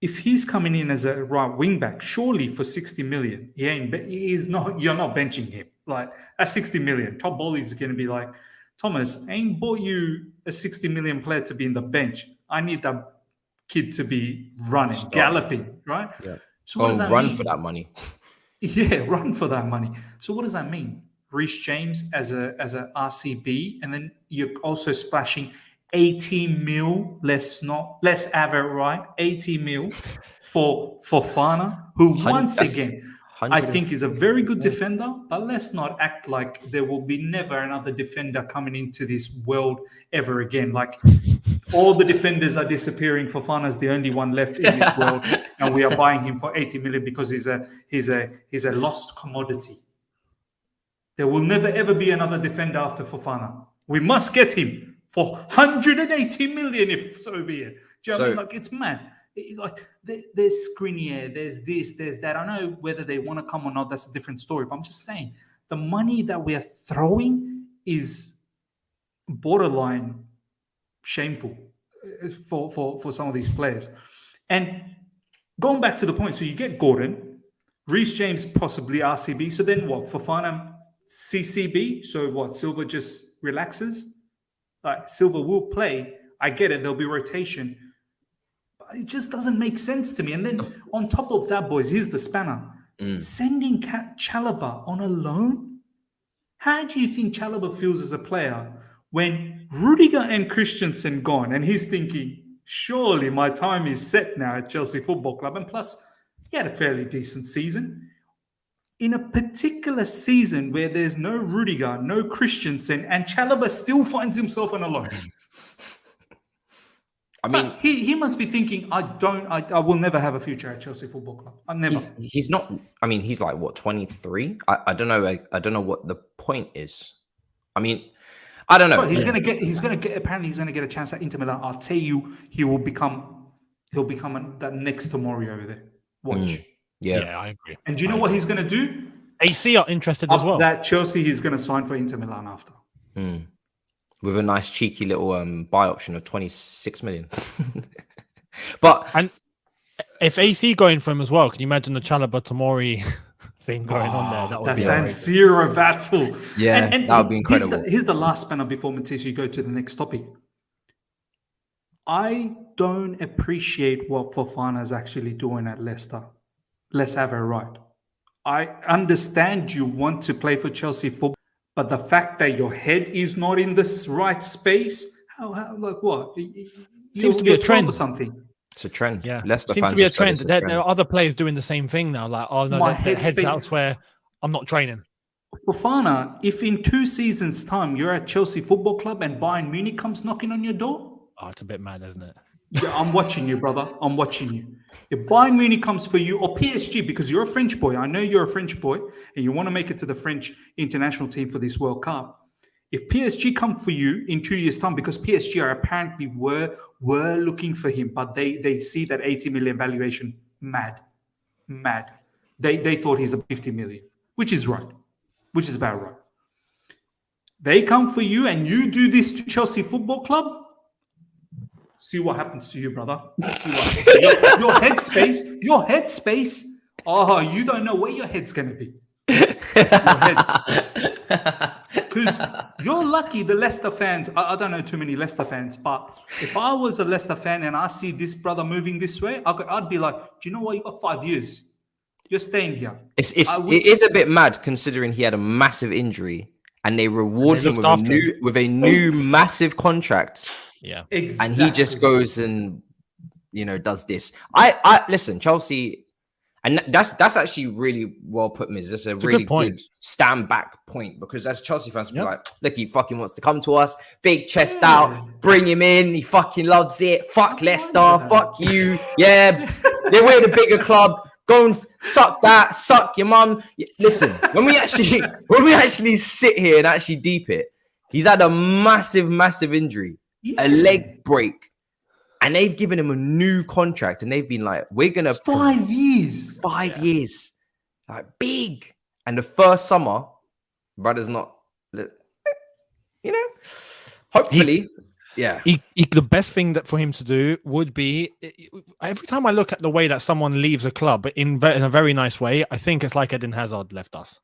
if he's coming in as a right wing back, surely for 60 million, you're not benching him. Like at 60 million, Todd Bowley's going to be like, Thomas, I ain't bought you a 60 million player to be in the bench. I need that kid to be running, galloping, right? Yeah. So what does that run mean? for that money. Yeah, run for that money. So what does that mean? Reece James as a RCB, and then you're also splashing 80 mil, less average, right? 80 mil for Fofana, who once again I think is a very good defender, but let's not act like there will be never another defender coming into this world ever again. Like all the defenders are disappearing. Fofana's the only one left in this world, and we are buying him for 80 million because he's a lost commodity. There will never ever be another defender after Fofana. We must get him for 180 million, if so be it. Do you know what I mean? Like, it's mad. Like, there's Skriniar, there's this, there's that. I know whether they want to come or not, that's a different story. But I'm just saying, the money that we are throwing is borderline shameful for some of these players. And going back to the point, so you get Gordon, Reece James possibly RCB. So then what? Fofana CCB. So what? Silva just relaxes. Like, Silva will play. I get it. There'll be rotation. But it just doesn't make sense to me. And then on top of that, boys, here's the spanner. Sending Chalobah on a loan? How do you think Chalobah feels as a player when Rudiger and Christensen gone, and he's thinking, surely my time is set now at Chelsea Football Club? And plus, he had a fairly decent season. In a particular season where there's no Rudiger, no Christensen, and Chalobah still finds himself on a loan. I mean, he must be thinking, I will never have a future at Chelsea Football Club. I never. He's not. I mean, he's like what, 23? I don't know. I don't know what the point is. I mean, I don't know. Well, he's gonna get. Apparently, he's gonna get a chance at Inter Milan. I'll tell you, he'll become that next Tomori over there. Watch. Yeah, I agree. And do you know what he's gonna do? AC are interested as well. That Chelsea, he's gonna sign for Inter Milan after. With a nice cheeky little buy option of 26 million. And if AC going for him as well, can you imagine the Chalobah Tomori thing going on there? That would be San Siro battle. Yeah, and that would be incredible. Here's the last spanner before Matisse, you go to the next topic. I don't appreciate what Fofana is actually doing at Leicester. Let's have it right. I understand you want to play for Chelsea football, but the fact that your head is not in the right space, how like what? Seems to be a trend or something. It's a trend. Yeah, Leicester seems to be a trend. There are other players doing the same thing now. Like, oh no, their head's elsewhere. I'm not training. Fofana, if in 2 seasons' time you're at Chelsea Football Club and Bayern Munich comes knocking on your door, it's a bit mad, isn't it? Yeah, I'm watching you, brother. I'm watching you. If Bayern Munich comes for you, or PSG, because you're a French boy, I know you're a French boy, and you want to make it to the French international team for this World Cup. If PSG come for you in 2 years' time, because PSG are apparently were looking for him, but they see that 80 million valuation, mad. They thought he's a 50 million, which is right, which is about right. They come for you and you do this to Chelsea Football Club. See what happens to you, brother. See what happens to you. Your headspace. Oh, you don't know where your head's going to be. Your headspace. Because you're lucky the Leicester fans, I don't know too many Leicester fans, but if I was a Leicester fan and I see this brother moving this way, I'd be like, do you know what? You got 5 years. You're staying here. It is a bit mad considering he had a massive injury and they reward him with a new massive contract. Yeah, exactly. And he just goes and does this. I listen, Chelsea, and that's actually really well put, Miz. That's a really good stand back point, because as Chelsea fans, be like, look, he fucking wants to come to us, big chest out, bring him in. He fucking loves it. Fuck Leicester, fuck you. Yeah, we're the bigger club. Go and suck that, suck your mum. Listen, when we actually sit here and actually deep it, he's had a massive injury. A leg break, and they've given him a new contract, and they've been like, we're gonna 5 years, 5 years, like big. And the first summer, brother's not, hopefully, the best thing that for him to do would be, every time I look at the way that someone leaves a club in a very nice way, I think it's like Eden Hazard left us.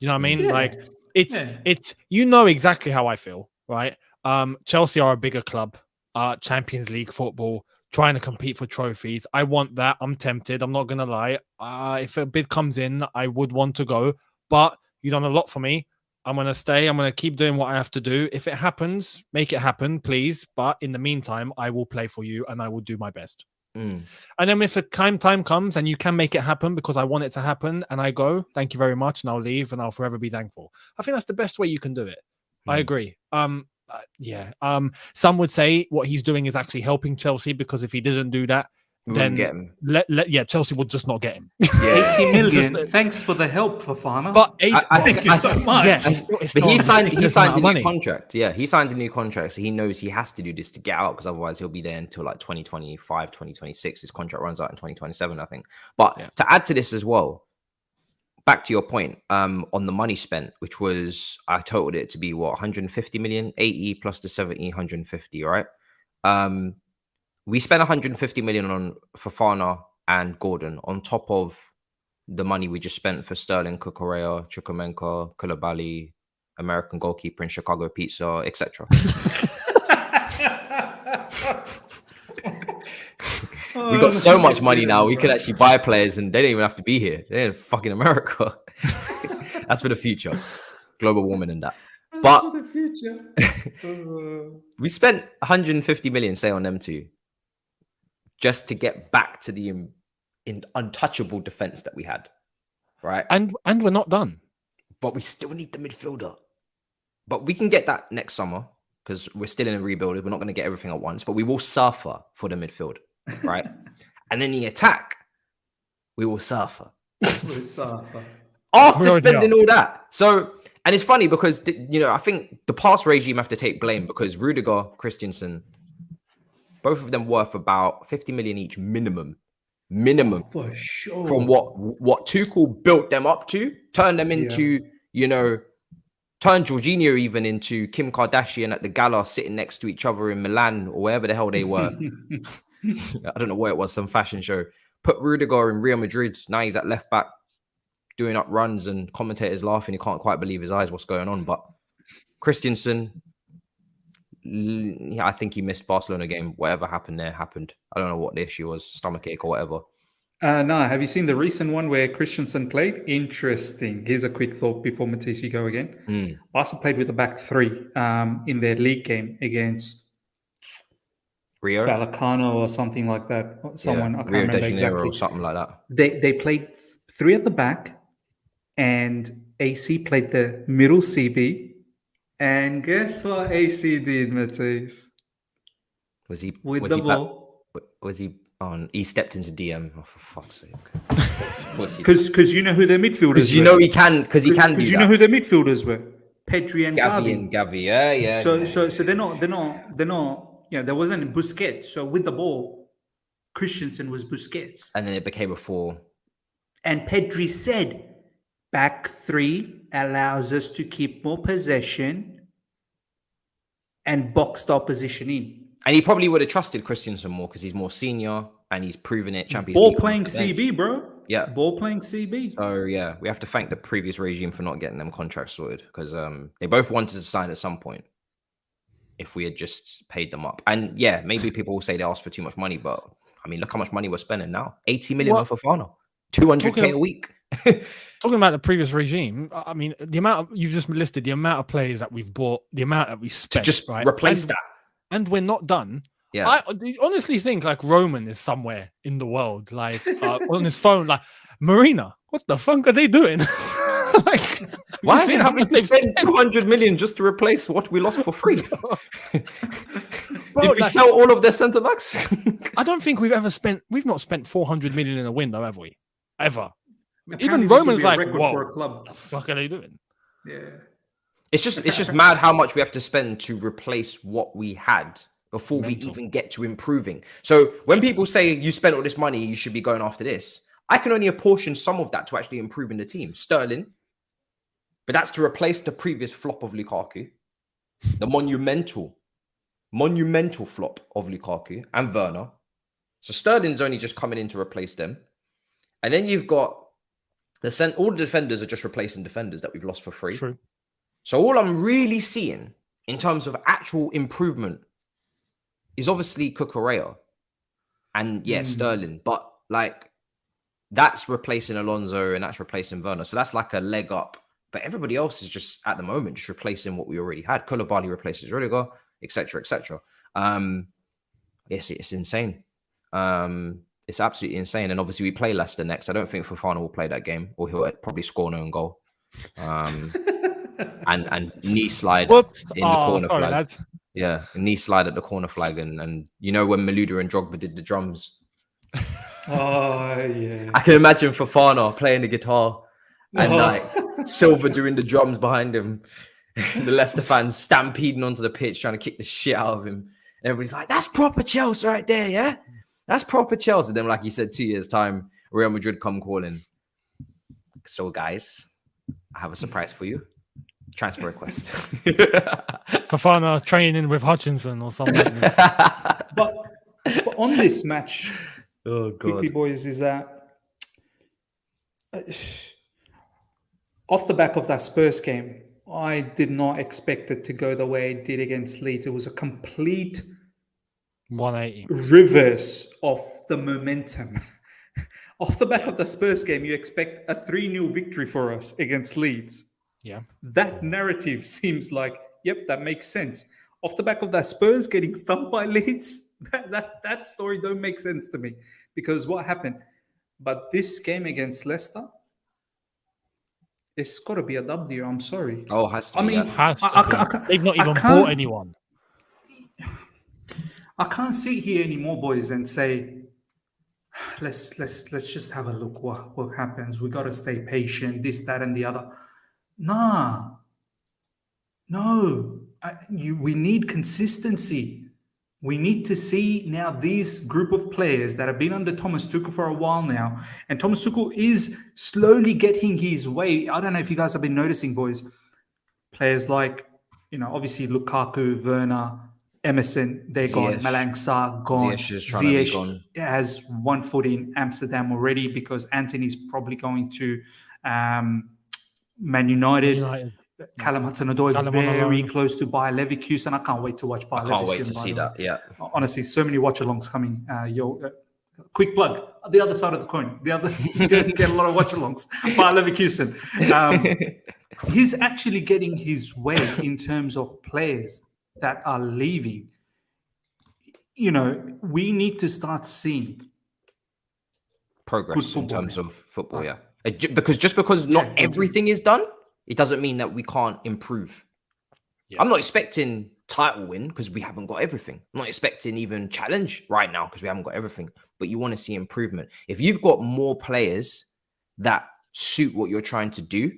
You know what I mean? Yeah. Like it's exactly how I feel, right? Chelsea are a bigger club, Champions League football, trying to compete for trophies. I want that. I'm tempted. I'm not going to lie. If a bid comes in, I would want to go, but you've done a lot for me. I'm going to stay. I'm going to keep doing what I have to do. If it happens, make it happen, please. But in the meantime, I will play for you and I will do my best. And then if the time comes and you can make it happen because I want it to happen and I go, thank you very much, and I'll leave and I'll forever be thankful. I think that's the best way you can do it. I agree. Some would say what he's doing is actually helping Chelsea, because if he didn't do that, then get him. Chelsea would just not get him. 80 million. Thanks for the help, Fofana. But thank you so much. Yeah, he signed a new contract. Yeah, he signed a new contract, so he knows he has to do this to get out, because otherwise he'll be there until like 2025, 2026. His contract runs out in 2027, I think. But to add to this as well, back to your point on the money spent, which was, I totaled it to be 150 million, 80 plus the 70, 150, right? We spent 150 million on Fofana and Gordon on top of the money we just spent for Sterling, Kukurea, Chukwuemeka, Koulibaly, American goalkeeper in Chicago Pizza, etc. We got so much money now, we could actually buy players and they don't even have to be here. They're in fucking America. That's for the future. Global warming and that. But for the future. We spent 150 million, say, on them two, just to get back to the untouchable defense that we had. Right? And we're not done. But we still need the midfielder. But we can get that next summer, because we're still in a rebuild. We're not going to get everything at once, but we will suffer for the midfield. Right? And then the attack, we will suffer. After spending all that. So, and it's funny because, I think the past regime have to take blame, because Rudiger, Christensen, both of them worth about 50 million each minimum. For sure. From what Tuchel built them up to, turned them into, turned Jorginho even into Kim Kardashian at the gala, sitting next to each other in Milan or wherever the hell they were. I don't know where it was, some fashion show. Put Rudiger in Real Madrid. Now he's at left back doing up runs and commentators laughing. He can't quite believe his eyes what's going on. But Christensen, I think he missed Barcelona game. Whatever happened there happened. I don't know what the issue was, stomachache or whatever. No, have you seen the recent one where Christensen played? Interesting. Here's a quick thought before Matisse, you go again. Barca played with the back three in their league game against Rio Vallecano or something like that. Someone I can't Rio remember de Janeiro exactly. or something like that. They played three at the back, and AC played the middle CB. And guess what AC did, Matisse? Was he with the ball? Was he on? He stepped into DM. Oh, for fuck's sake! Because you know who their midfielders were. Because you know he can. Because he can. Because you know who their midfielders were. Pedri and Gavi. Yeah. So they're not. There wasn't Busquets. So with the ball, Christensen was Busquets. And then it became a 4. And Pedri said, back three allows us to keep more possession and box the opposition in. And he probably would have trusted Christensen more because he's more senior and he's proven it. Champions Ball League playing CB, bro. Yeah. Ball playing CB. So, yeah, we have to thank the previous regime for not getting them contracts sorted because they both wanted to sign at some point if we had just paid them up. And, yeah, maybe people will say they asked for too much money, but, I mean, look how much money we're spending now. 80 million on Fofana. 200K a week. Talking about the previous regime, I mean, the amount you've just listed, the amount of players that we've bought, the amount that we spent, to just replace that. And we're not done. Yeah. I honestly think like Roman is somewhere in the world, like on his phone, like Marina. What the fuck are they doing? Like, why are they having to spend 200 million just to replace what we lost for free? Bro, did we sell all of their centre backs? I don't think we've not spent 400 million in a window, have we? Ever. Apparently even Roman's like, whoa, for a club. What the fuck are they doing? Yeah. It's just mad how much we have to spend to replace what we had before we even get to improving. So when people say you spent all this money, you should be going after this. I can only apportion some of that to actually improving the team. Sterling, but that's to replace the previous flop of Lukaku, the monumental flop of Lukaku and Werner. So Sterling's only just coming in to replace them. And then you've got all the defenders are just replacing defenders that we've lost for free. True. So all I'm really seeing in terms of actual improvement is obviously Cucurella and Sterling, but like that's replacing Alonso and that's replacing Werner. So that's like a leg up. But everybody else is just at the moment just replacing what we already had. Koulibaly replaces Rudiger, etc., etc. It's insane. It's absolutely insane. And obviously we play Leicester next. I don't think Fofana will play that game, or he'll probably score an own goal. And knee slide in the corner flag. Lads. Yeah, knee slide at the corner flag, and you know when Malouda and Drogba did the drums. Oh yeah, I can imagine Fofana playing the guitar and like Silva doing the drums behind him. The Leicester fans stampeding onto the pitch trying to kick the shit out of him. And everybody's like, "That's proper Chelsea right there, yeah. That's proper Chelsea." Then, like you said, 2 years time, Real Madrid come calling. So, guys, I have a surprise for you. Transfer request. Fofana training with Hutchinson or something. but on this match, quickly, boys, is that off the back of that Spurs game, I did not expect it to go the way it did against Leeds. It was a complete 180 reverse of the momentum. Off the back of the Spurs game, you expect a 3-0 victory for us against Leeds. Yeah. That narrative seems like, yep, that makes sense. Off the back of that Spurs getting thumped by Leeds, that story don't make sense to me. Because what happened? But this game against Leicester, it's got to be a W. I'm sorry. Oh, it has to be. I mean, they've not even bought anyone. I can't sit here anymore, boys, and say, let's just have a look what happens. We got to stay patient, this, that, and the other. No. We need consistency. We need to see now these group of players that have been under Thomas Tuchel for a while now. And Thomas Tuchel is slowly getting his way. I don't know if you guys have been noticing, boys. Players like, obviously Lukaku, Werner, Emerson, they're gone. Malang Sarr, gone. Ziyech has one foot in Amsterdam already because Anthony's probably going to Man United. Callum Hudson-Odoi very close to Bayer Leverkusen. I can't wait to watch Bayer Leverkusen. I can't wait to see that, yeah. Honestly, so many watch-alongs coming. Quick plug, the other side of the coin. You're going to get a lot of watch-alongs. Bayer Leverkusen. He's actually getting his way in terms of players that are leaving. We need to start seeing progress in terms of football, yeah. Because not everything is done, it doesn't mean that we can't improve. Yeah. I'm not expecting title win because we haven't got everything. I'm not expecting even challenge right now because we haven't got everything. But you want to see improvement. If you've got more players that suit what you're trying to do,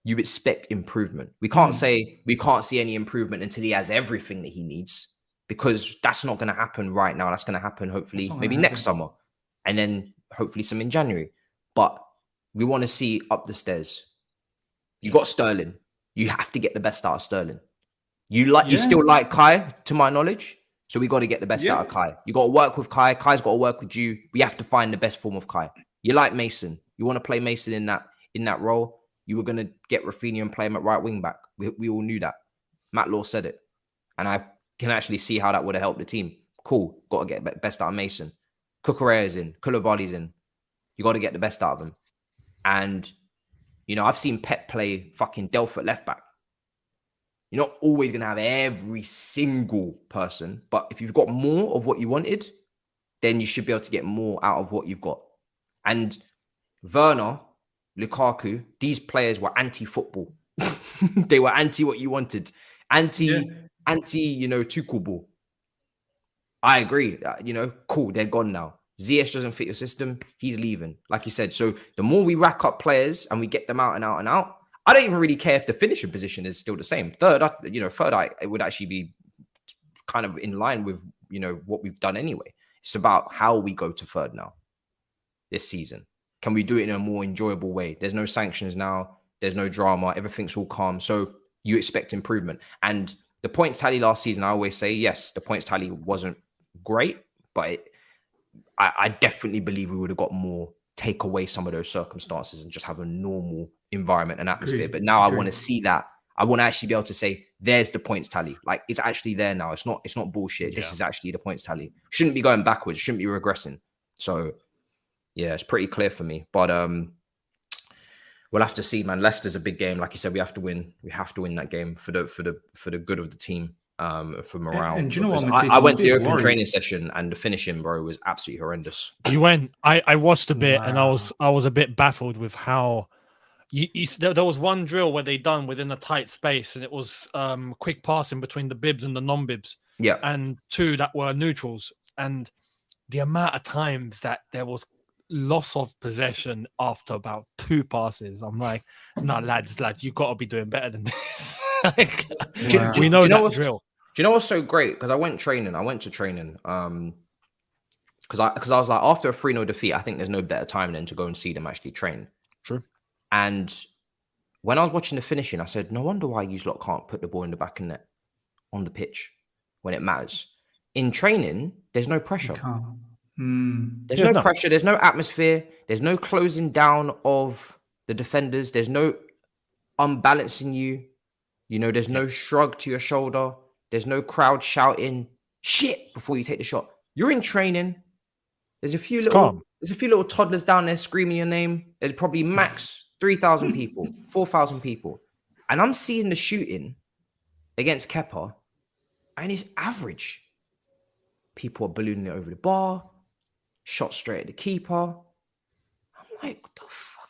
you expect improvement. We can't say we can't see any improvement until he has everything that he needs, because that's not going to happen right now. That's going to happen hopefully maybe next summer, and then hopefully some in January. But we want to see up the stairs. You got Sterling. You have to get the best out of Sterling. You still like Kai, to my knowledge. So we got to get the best out of Kai. You got to work with Kai. Kai's got to work with you. We have to find the best form of Kai. You like Mason. You want to play Mason in that role. You were going to get Rafinha and play him at right wing back. We all knew that. Matt Law said it. And I can actually see how that would have helped the team. Cool. Got to get best out of Mason. Kukureya's in. Koulibaly's in. You got to get the best out of him. And, you know, I've seen Pep play fucking Delph at left back. You're not always going to have every single person, but if you've got more of what you wanted, then you should be able to get more out of what you've got. And Werner, Lukaku, these players were anti-football. They were anti what you wanted. Anti, you know, Tuchel ball. I agree. You know, cool, they're gone now. Ziyech doesn't fit your system. He's leaving, like you said. So the more we rack up players and we get them out and out and out, I don't even really care if the finishing position is still the same. Third, it would actually be kind of in line with, you know, what we've done anyway. It's about how we go to third now this season. Can we do it in a more enjoyable way? There's no sanctions now. There's no drama. Everything's all calm. So you expect improvement. And the points tally last season, I always say, yes, the points tally wasn't great, but I definitely believe we would have got more, take away some of those circumstances and just have a normal environment and atmosphere. But now I want to see that. I want to actually be able to say, there's the points tally. Like, it's actually there now. It's not bullshit. This is actually the points tally. Shouldn't be going backwards. Shouldn't be regressing. So yeah, it's pretty clear for me. But we'll have to see, man. Leicester's a big game. Like you said, we have to win. We have to win that game for the good of the team, for morale. And you know what? I went to the open training session and the finishing, bro, was absolutely horrendous. You went. I watched a bit and I was a bit baffled with how there was one drill where they done within a tight space and it was quick passing between the bibs and the non-bibs. Yeah. And two that were neutrals. And the amount of times that there was loss of possession after about 2 passes, I'm like, no, lads, you got to be doing better than this. Like, we know that drill. Do you know what's so great? Because I went to training. Because I was like, after a 3-0 defeat, I think there's no better time than to go and see them actually train. True. And when I was watching the finishing, I said, no wonder why you lot can't put the ball in the back of net on the pitch when it matters. In training, there's no pressure. There's no pressure. There's no atmosphere. There's no closing down of the defenders. There's no unbalancing you. You know, there's no shrug to your shoulder. There's no crowd shouting shit before you take the shot. You're in training. There's a few little toddlers down there screaming your name. There's probably max 3,000 people, 4,000 people. And I'm seeing the shooting against Kepa, and it's average. People are ballooning it over the bar, shot straight at the keeper. I'm like, what the fuck?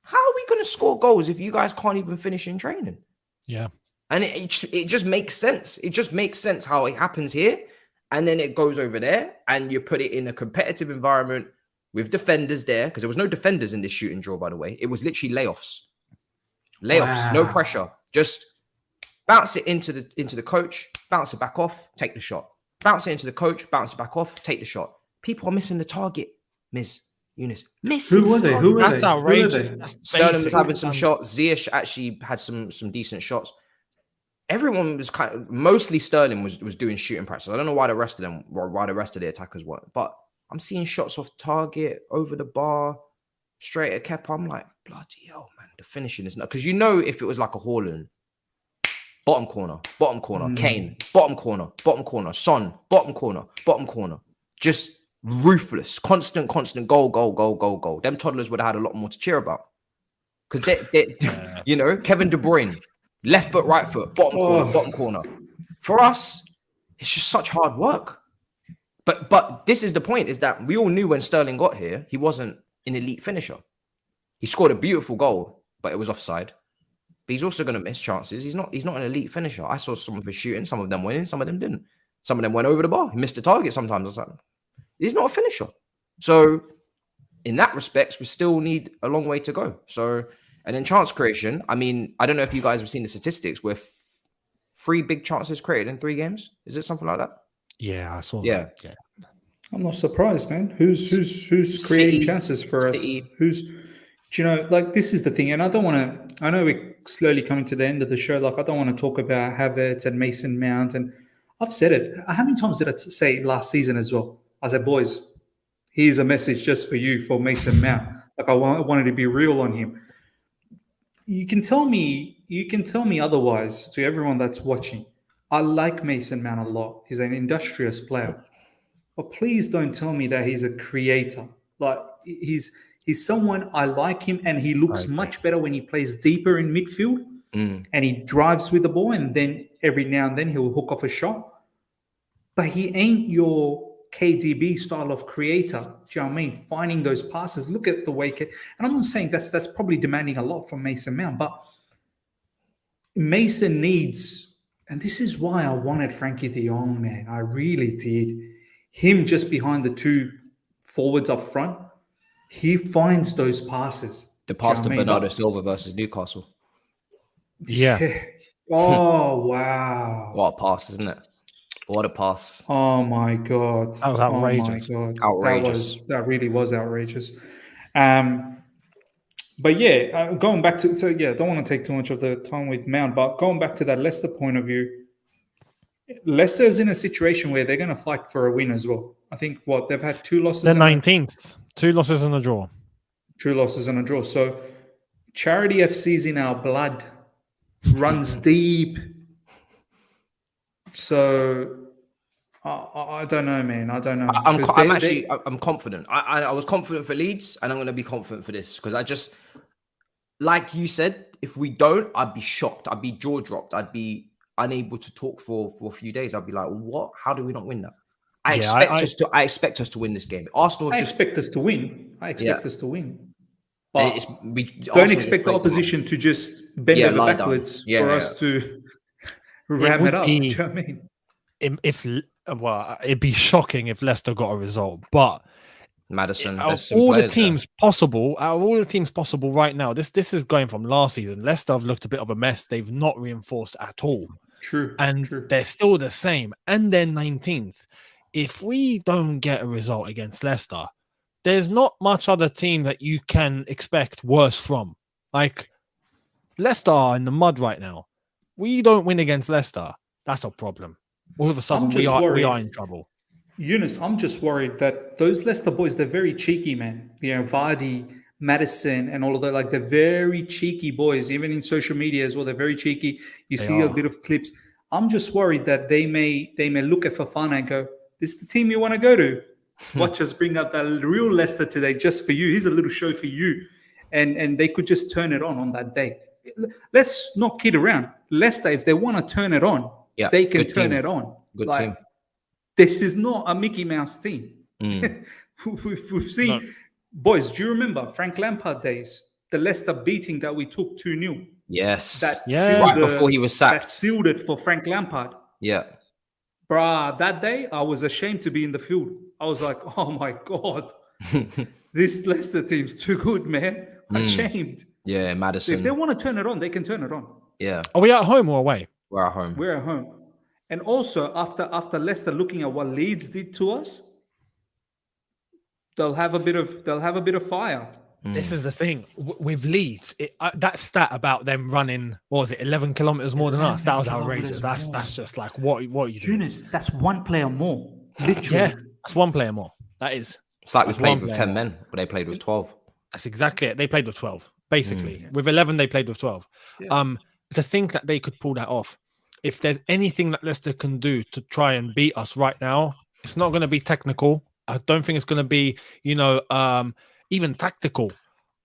How are we going to score goals if you guys can't even finish in training? Yeah. And it just makes sense. It just makes sense how it happens here. And then it goes over there and you put it in a competitive environment with defenders there, because there was no defenders in this shooting drill, by the way. It was literally layoffs. No pressure. Just bounce it into the coach, bounce it back off, take the shot. Bounce it into the coach, bounce it back off, take the shot. People are missing the target, Ms. Younes. Who were they? That's outrageous. Sterling was having some shots. Ziyech actually had some decent shots. Everyone was mostly Sterling was doing shooting practice. I don't know why the rest of the attackers weren't, but I'm seeing shots off target, over the bar, straight at Kepa. I'm like, bloody hell, man. The finishing is not, because you know, if it was like a Hairline, bottom corner, Kane, bottom corner, Son, bottom corner, just ruthless, constant goal. Them toddlers would have had a lot more to cheer about, because they you know, Kevin De Bruyne, left foot, right foot, bottom corner. For us, it's just such hard work. But this is the point, is that we all knew when Sterling got here, he wasn't an elite finisher. He scored a beautiful goal, but it was offside. But he's also going to miss chances. He's not an elite finisher. I saw some of his shooting, some of them went in, some of them didn't. Some of them went over the bar. He missed the target sometimes. I was like, he's not a finisher. So in that respect, we still need a long way to go. So, and then chance creation, I mean, I don't know if you guys have seen the statistics where 3 big chances created in 3 games. Is it something like that? Yeah, I saw that. I'm not surprised, man. Who's creating chances for us? Do you know, like, this is the thing, and I don't want to. I know we're slowly coming to the end of the show. Like, I don't want to talk about Havertz and Mason Mount, and I've said it. How many times did I say last season as well? I said, boys, here's a message just for you for Mason Mount. Like, I wanted to be real on him. You can tell me otherwise to everyone that's watching. I like Mason Mount a lot. He's an industrious player, but please don't tell me that he's a creator. Like, he's someone, I like him, and he looks much better when he plays deeper in midfield and he drives with the ball, and then every now and then he'll hook off a shot. But he ain't your KDB style of creator. Do you know what I mean? Finding those passes. Look at the way, and I'm not saying that's probably demanding a lot from Mason Mount, but Mason needs, and this is why I wanted Frankie de Jong, man. I really did. Him just behind the two forwards up front. He finds those passes. The pass to Bernardo Silva versus Newcastle. Yeah. Oh, wow. What a pass, isn't it? What a pass. Oh, my God. That was outrageous. Oh, my God. Outrageous. That really was outrageous. But yeah, going back to, I don't want to take too much of the time with Mount, but going back to that Leicester point of view, Leicester is in a situation where they're going to fight for a win as well. I think they've had 2 losses. They're 19th. 2 losses and a draw. 2 losses and a draw. So Charity FC's in our blood, runs deep. So I don't know, man. I don't know. I'm confident. I was confident for Leeds, and I'm going to be confident for this because I just, like you said, if we don't, I'd be shocked. I'd be jaw dropped. I'd be unable to talk for a few days. I'd be like, what? How do we not win that? I expect us to win this game. Arsenal. Expect us to win. I expect us to win. But we don't expect the opposition to just bend over backwards for us to ram it up. Do you know what I mean? It'd be shocking if Leicester got a result. But Maddison, out of all the teams possible right now, this is going from last season. Leicester have looked a bit of a mess. They've not reinforced at all. True. They're still the same. And they're 19th. If we don't get a result against Leicester, there's not much other team that you can expect worse from. Like, Leicester are in the mud right now. We don't win against Leicester. That's a problem. All of a sudden, we are in trouble. Younes, I'm just worried that those Leicester boys, they're very cheeky, man. You know, Vardy, Maddison, and all of that. Like, they're very cheeky boys. Even in social media as well, they're very cheeky. You see a bit of clips. I'm just worried that they may look at Fofana and go, this is the team you want to go to. Watch us bring up that real Leicester today just for you. Here's a little show for you. And they could just turn it on that day. Let's not kid around. Leicester, if they want to turn it on, they can turn it on. Good team. This is not a Mickey Mouse team. We've seen... Boys, do you remember Frank Lampard days? The Leicester beating that we took 2-0. Yes. Right before he was sacked. That sealed it for Frank Lampard. Yeah. Bruh, that day, I was ashamed to be in the field. I was like, oh my God. This Leicester team's too good, man. Ashamed. Yeah, Maddison. If they want to turn it on, they can turn it on. Yeah. Are we at home or away? We're at home. We're at home. And also, after Leicester looking at what Leeds did to us, they'll have a bit of fire. This is the thing with Leeds. That stat about them running, what was it, 11 kilometers more than us? That was outrageous. That's just like what are you doing? Younes, that's one player more. Literally. Yeah, that's one player more. That is. It's like we played with 10 men, but they played with 12. That's exactly it. They played with 12, basically. With 11, they played with 12. Yeah. To think that they could pull that off. If there's anything that Leicester can do to try and beat us right now, it's not going to be technical. I don't think it's going to be, even tactical.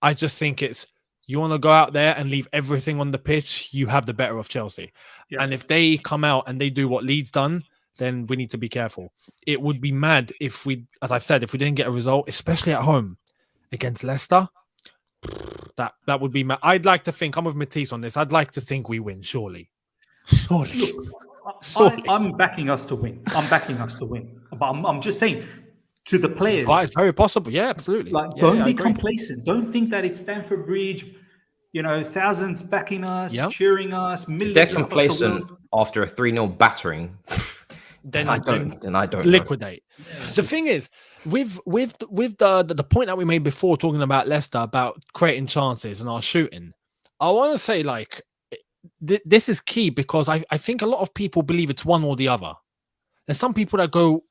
I just think it's, you want to go out there and leave everything on the pitch, you have the better of Chelsea. Yeah. And if they come out and they do what Leeds done, then we need to be careful. It would be mad if we, as I've said, if we didn't get a result, especially at home against Leicester, that would be mad. I'd like to think, I'm with Matisse on this, I'd like to think we win, surely. Surely. Look, I'm backing us to win. But I'm just saying, to the players. Oh, it's very possible. Yeah, absolutely. Don't be complacent. Don't think that it's Stamford Bridge, thousands backing us, cheering us, millions. They're complacent after a 3-0 battering. then I don't liquidate. The thing is, with the point that we made before, talking about Leicester, about creating chances and our shooting, I want to say, like, this is key, because I think a lot of people believe it's one or the other. There's some people that go,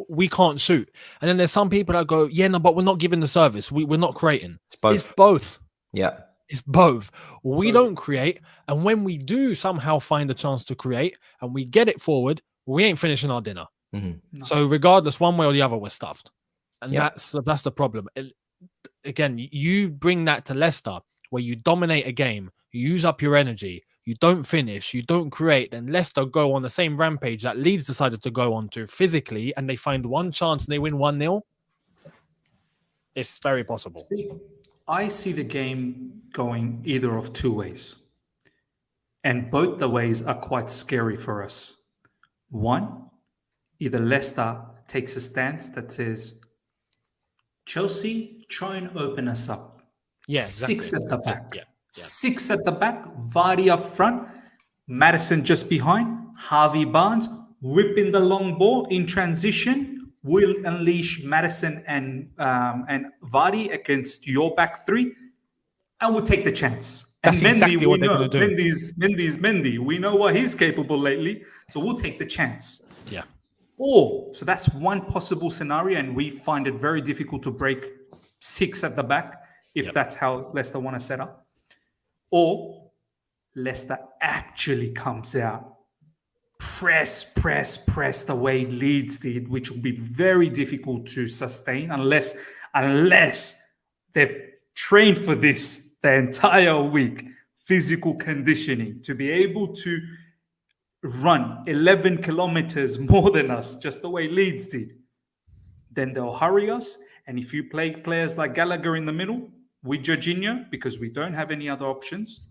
we can't shoot, and then there's some people that go, yeah, no, but we're not giving the service, we're not creating. It's both. Yeah, it's both. We don't create, and when we do somehow find a chance to create and we get it forward, we ain't finishing our dinner. No. So regardless, one way or the other, we're stuffed, and that's the problem. Again, you bring that to Leicester, where you dominate a game, you use up your energy, you don't finish, you don't create, then Leicester go on the same rampage that Leeds decided to go on to physically, and they find one chance and they win 1-0. It's very possible. I see the game going either of two ways. And both the ways are quite scary for us. One, either Leicester takes a stance that says, Chelsea, try and open us up. Yeah, exactly. 6 at the back. Yeah. 6 at the back, Vardy up front, Maddison just behind, Harvey Barnes whipping the long ball in transition. Will unleash Maddison and Vardy against your back three, and we'll take the chance. That's and Mendy, exactly what they're going to do. Mendy's Mendy. We know what he's capable lately, so we'll take the chance. Yeah. So that's one possible scenario, and we find it very difficult to break 6 at the back if that's how Leicester want to set up. Or Leicester actually comes out, press the way Leeds did, which will be very difficult to sustain unless they've trained for this the entire week. Physical conditioning, to be able to run 11 kilometers more than us, just the way Leeds did. Then they'll hurry us. And if you play players like Gallagher in the middle, with Jorginho, because we don't have any other options,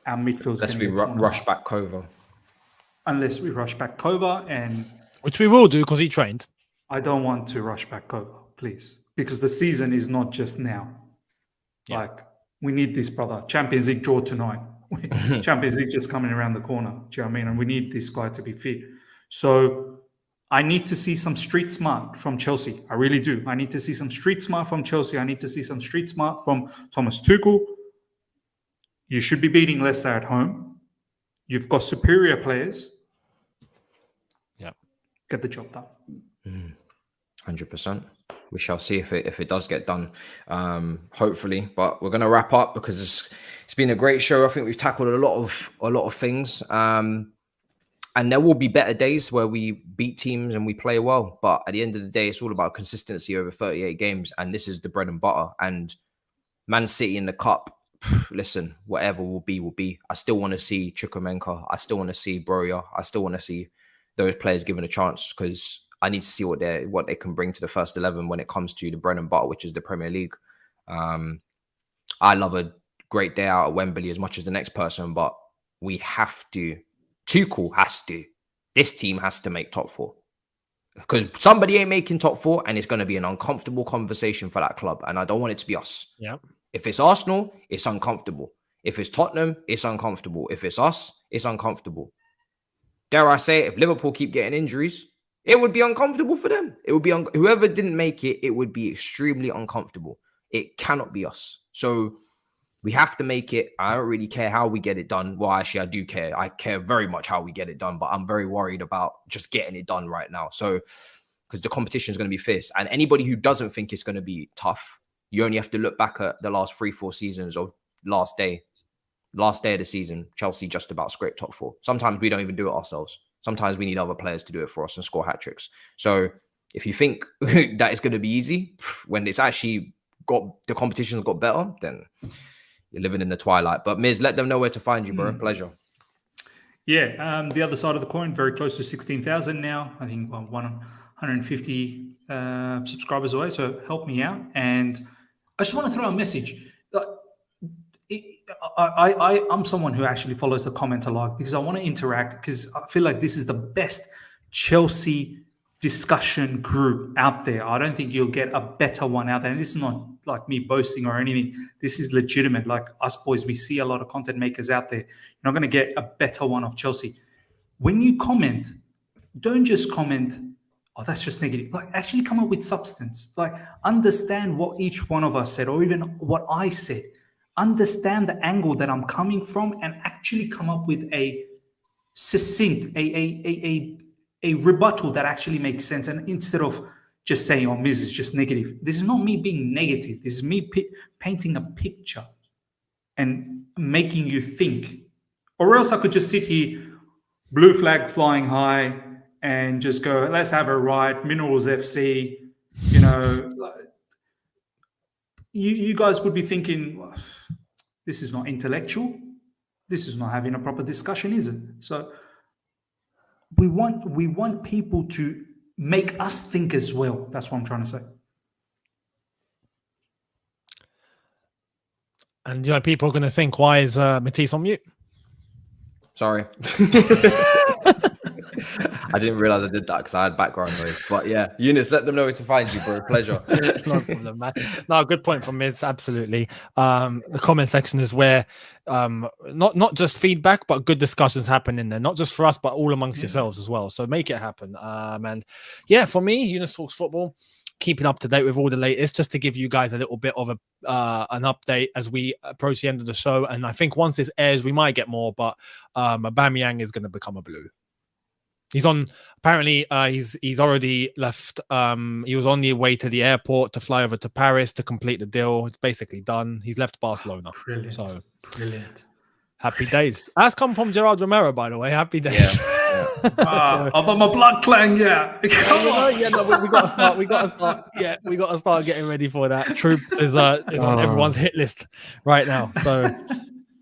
our midfield's unless we rush back Kova. Unless we rush back Kova, and which we will do because he trained. I don't want to rush back Kova, please, because the season is not just now. Yeah. Like, we need this, brother. Champions League draw tonight. Champions League just coming around the corner. Do you know what I mean? And we need this guy to be fit. So I need to see some street smart from Chelsea. I really do. I need to see some street smart from Chelsea. I need to see some street smart from Thomas Tuchel. You should be beating Leicester at home. You've got superior players. Yeah. Get the job done. 100%. We shall see if it does get done, hopefully. But we're going to wrap up because it's been a great show. I think we've tackled a lot of things. And there will be better days where we beat teams and we play well. But at the end of the day, it's all about consistency over 38 games. And this is the bread and butter. And Man City in the cup, listen, whatever will be, will be. I still want to see Chukwuemeka. I still want to see Broja. I still want to see those players given a chance, because I need to see what they can bring to the first 11 when it comes to the bread and butter, which is the Premier League. I love a great day out at Wembley as much as the next person, but we have to. Tuchel has to. This team has to make top 4, because somebody ain't making top 4, and it's going to be an uncomfortable conversation for that club. And I don't want it to be us. Yeah. If it's Arsenal, it's uncomfortable. If it's Tottenham, it's uncomfortable. If it's us, it's uncomfortable. Dare I say, if Liverpool keep getting injuries, it would be uncomfortable for them. It would be whoever didn't make it, it would be extremely uncomfortable. It cannot be us. So we have to make it. I don't really care how we get it done. Well, actually, I do care. I care very much how we get it done, but I'm very worried about just getting it done right now. So, because the competition is going to be fierce. And anybody who doesn't think it's going to be tough, you only have to look back at the last 3-4 seasons of last day of the season. Chelsea just about scraped top 4. Sometimes we don't even do it ourselves. Sometimes we need other players to do it for us and score hat-tricks. So if you think that it's going to be easy, when it's actually the competition's got better, then you're living in the twilight. But Miz, let them know where to find you, bro. Pleasure. Yeah, the other side of the coin, very close to 16,000 now. I think 150 subscribers away. So help me out. And I just want to throw a message. I'm someone who actually follows the comment a lot because I want to interact, because I feel like this is the best Chelsea discussion group out there. I don't think you'll get a better one out there. And this is not like me boasting or anything. This is legitimate. Like us boys, we see a lot of content makers out there. You're not going to get a better one of Chelsea. When you comment, don't just comment, oh, that's just negative. Like, actually come up with substance. Like, understand what each one of us said, or even what I said. Understand the angle that I'm coming from, and actually come up with a succinct, a rebuttal that actually makes sense. And instead of just saying, oh, Miz is just negative. This is not me being negative. This is me painting a picture and making you think. Or else I could just sit here, blue flag flying high, and just go, let's have a ride, Minerals FC. You know, you guys would be thinking, well, this is not intellectual. This is not having a proper discussion, is it? So we want people to make us think as well. That's what I'm trying to say. And people are going to think, why is Matisse on mute? Sorry. I didn't realize I did that because I had background noise. But yeah, Younes, let them know where to find you, bro. Pleasure. No problem, man. No, good point from Miz. Absolutely. The comment section is where not just feedback, but good discussions happen in there. Not just for us, but all amongst yourselves as well. So make it happen. And yeah, for me, Younes Talks Football, keeping up to date with all the latest, just to give you guys a little bit of an update as we approach the end of the show. And I think once this airs, we might get more, but Aubameyang is going to become a blue. He's on, apparently he's already left. He was on the way to the airport to fly over to Paris to complete the deal. It's basically done. He's left Barcelona. Brilliant. So brilliant. Happy days. That's come from Gerard Romero, by the way. Happy days. Yeah. I'm on my blood clang, yeah. Come on. Yeah, no, we got to start. We got to start. Yeah, we got to start getting ready for that. Troops is on everyone's hit list right now. So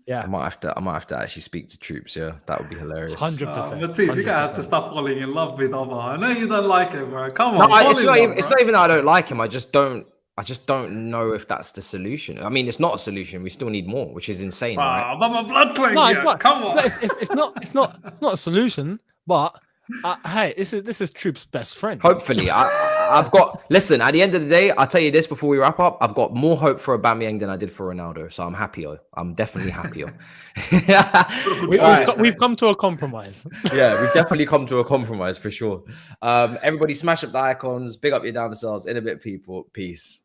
yeah, I might have to actually speak to Troops. Yeah, that would be hilarious. 100%. Matisse, you're gonna have to stop falling in love with Omar. I know you don't like him, bro. Come on. No, it's not even that I don't like him. I just don't know if that's the solution. I mean, it's not a solution. We still need more, which is insane. Right? I'm on my blood clang. No, it's not. Come on. It's not a solution. But hey, this is Troop's best friend. Hopefully, I've got. Listen, at the end of the day, I'll tell you this before we wrap up. I've got more hope for Aubameyang than I did for Ronaldo, so I'm happier. I'm definitely happier. We've come to a compromise. Yeah, we've definitely come to a compromise for sure. Everybody, smash up the icons. Big up your damn selves. In a bit, people. Peace.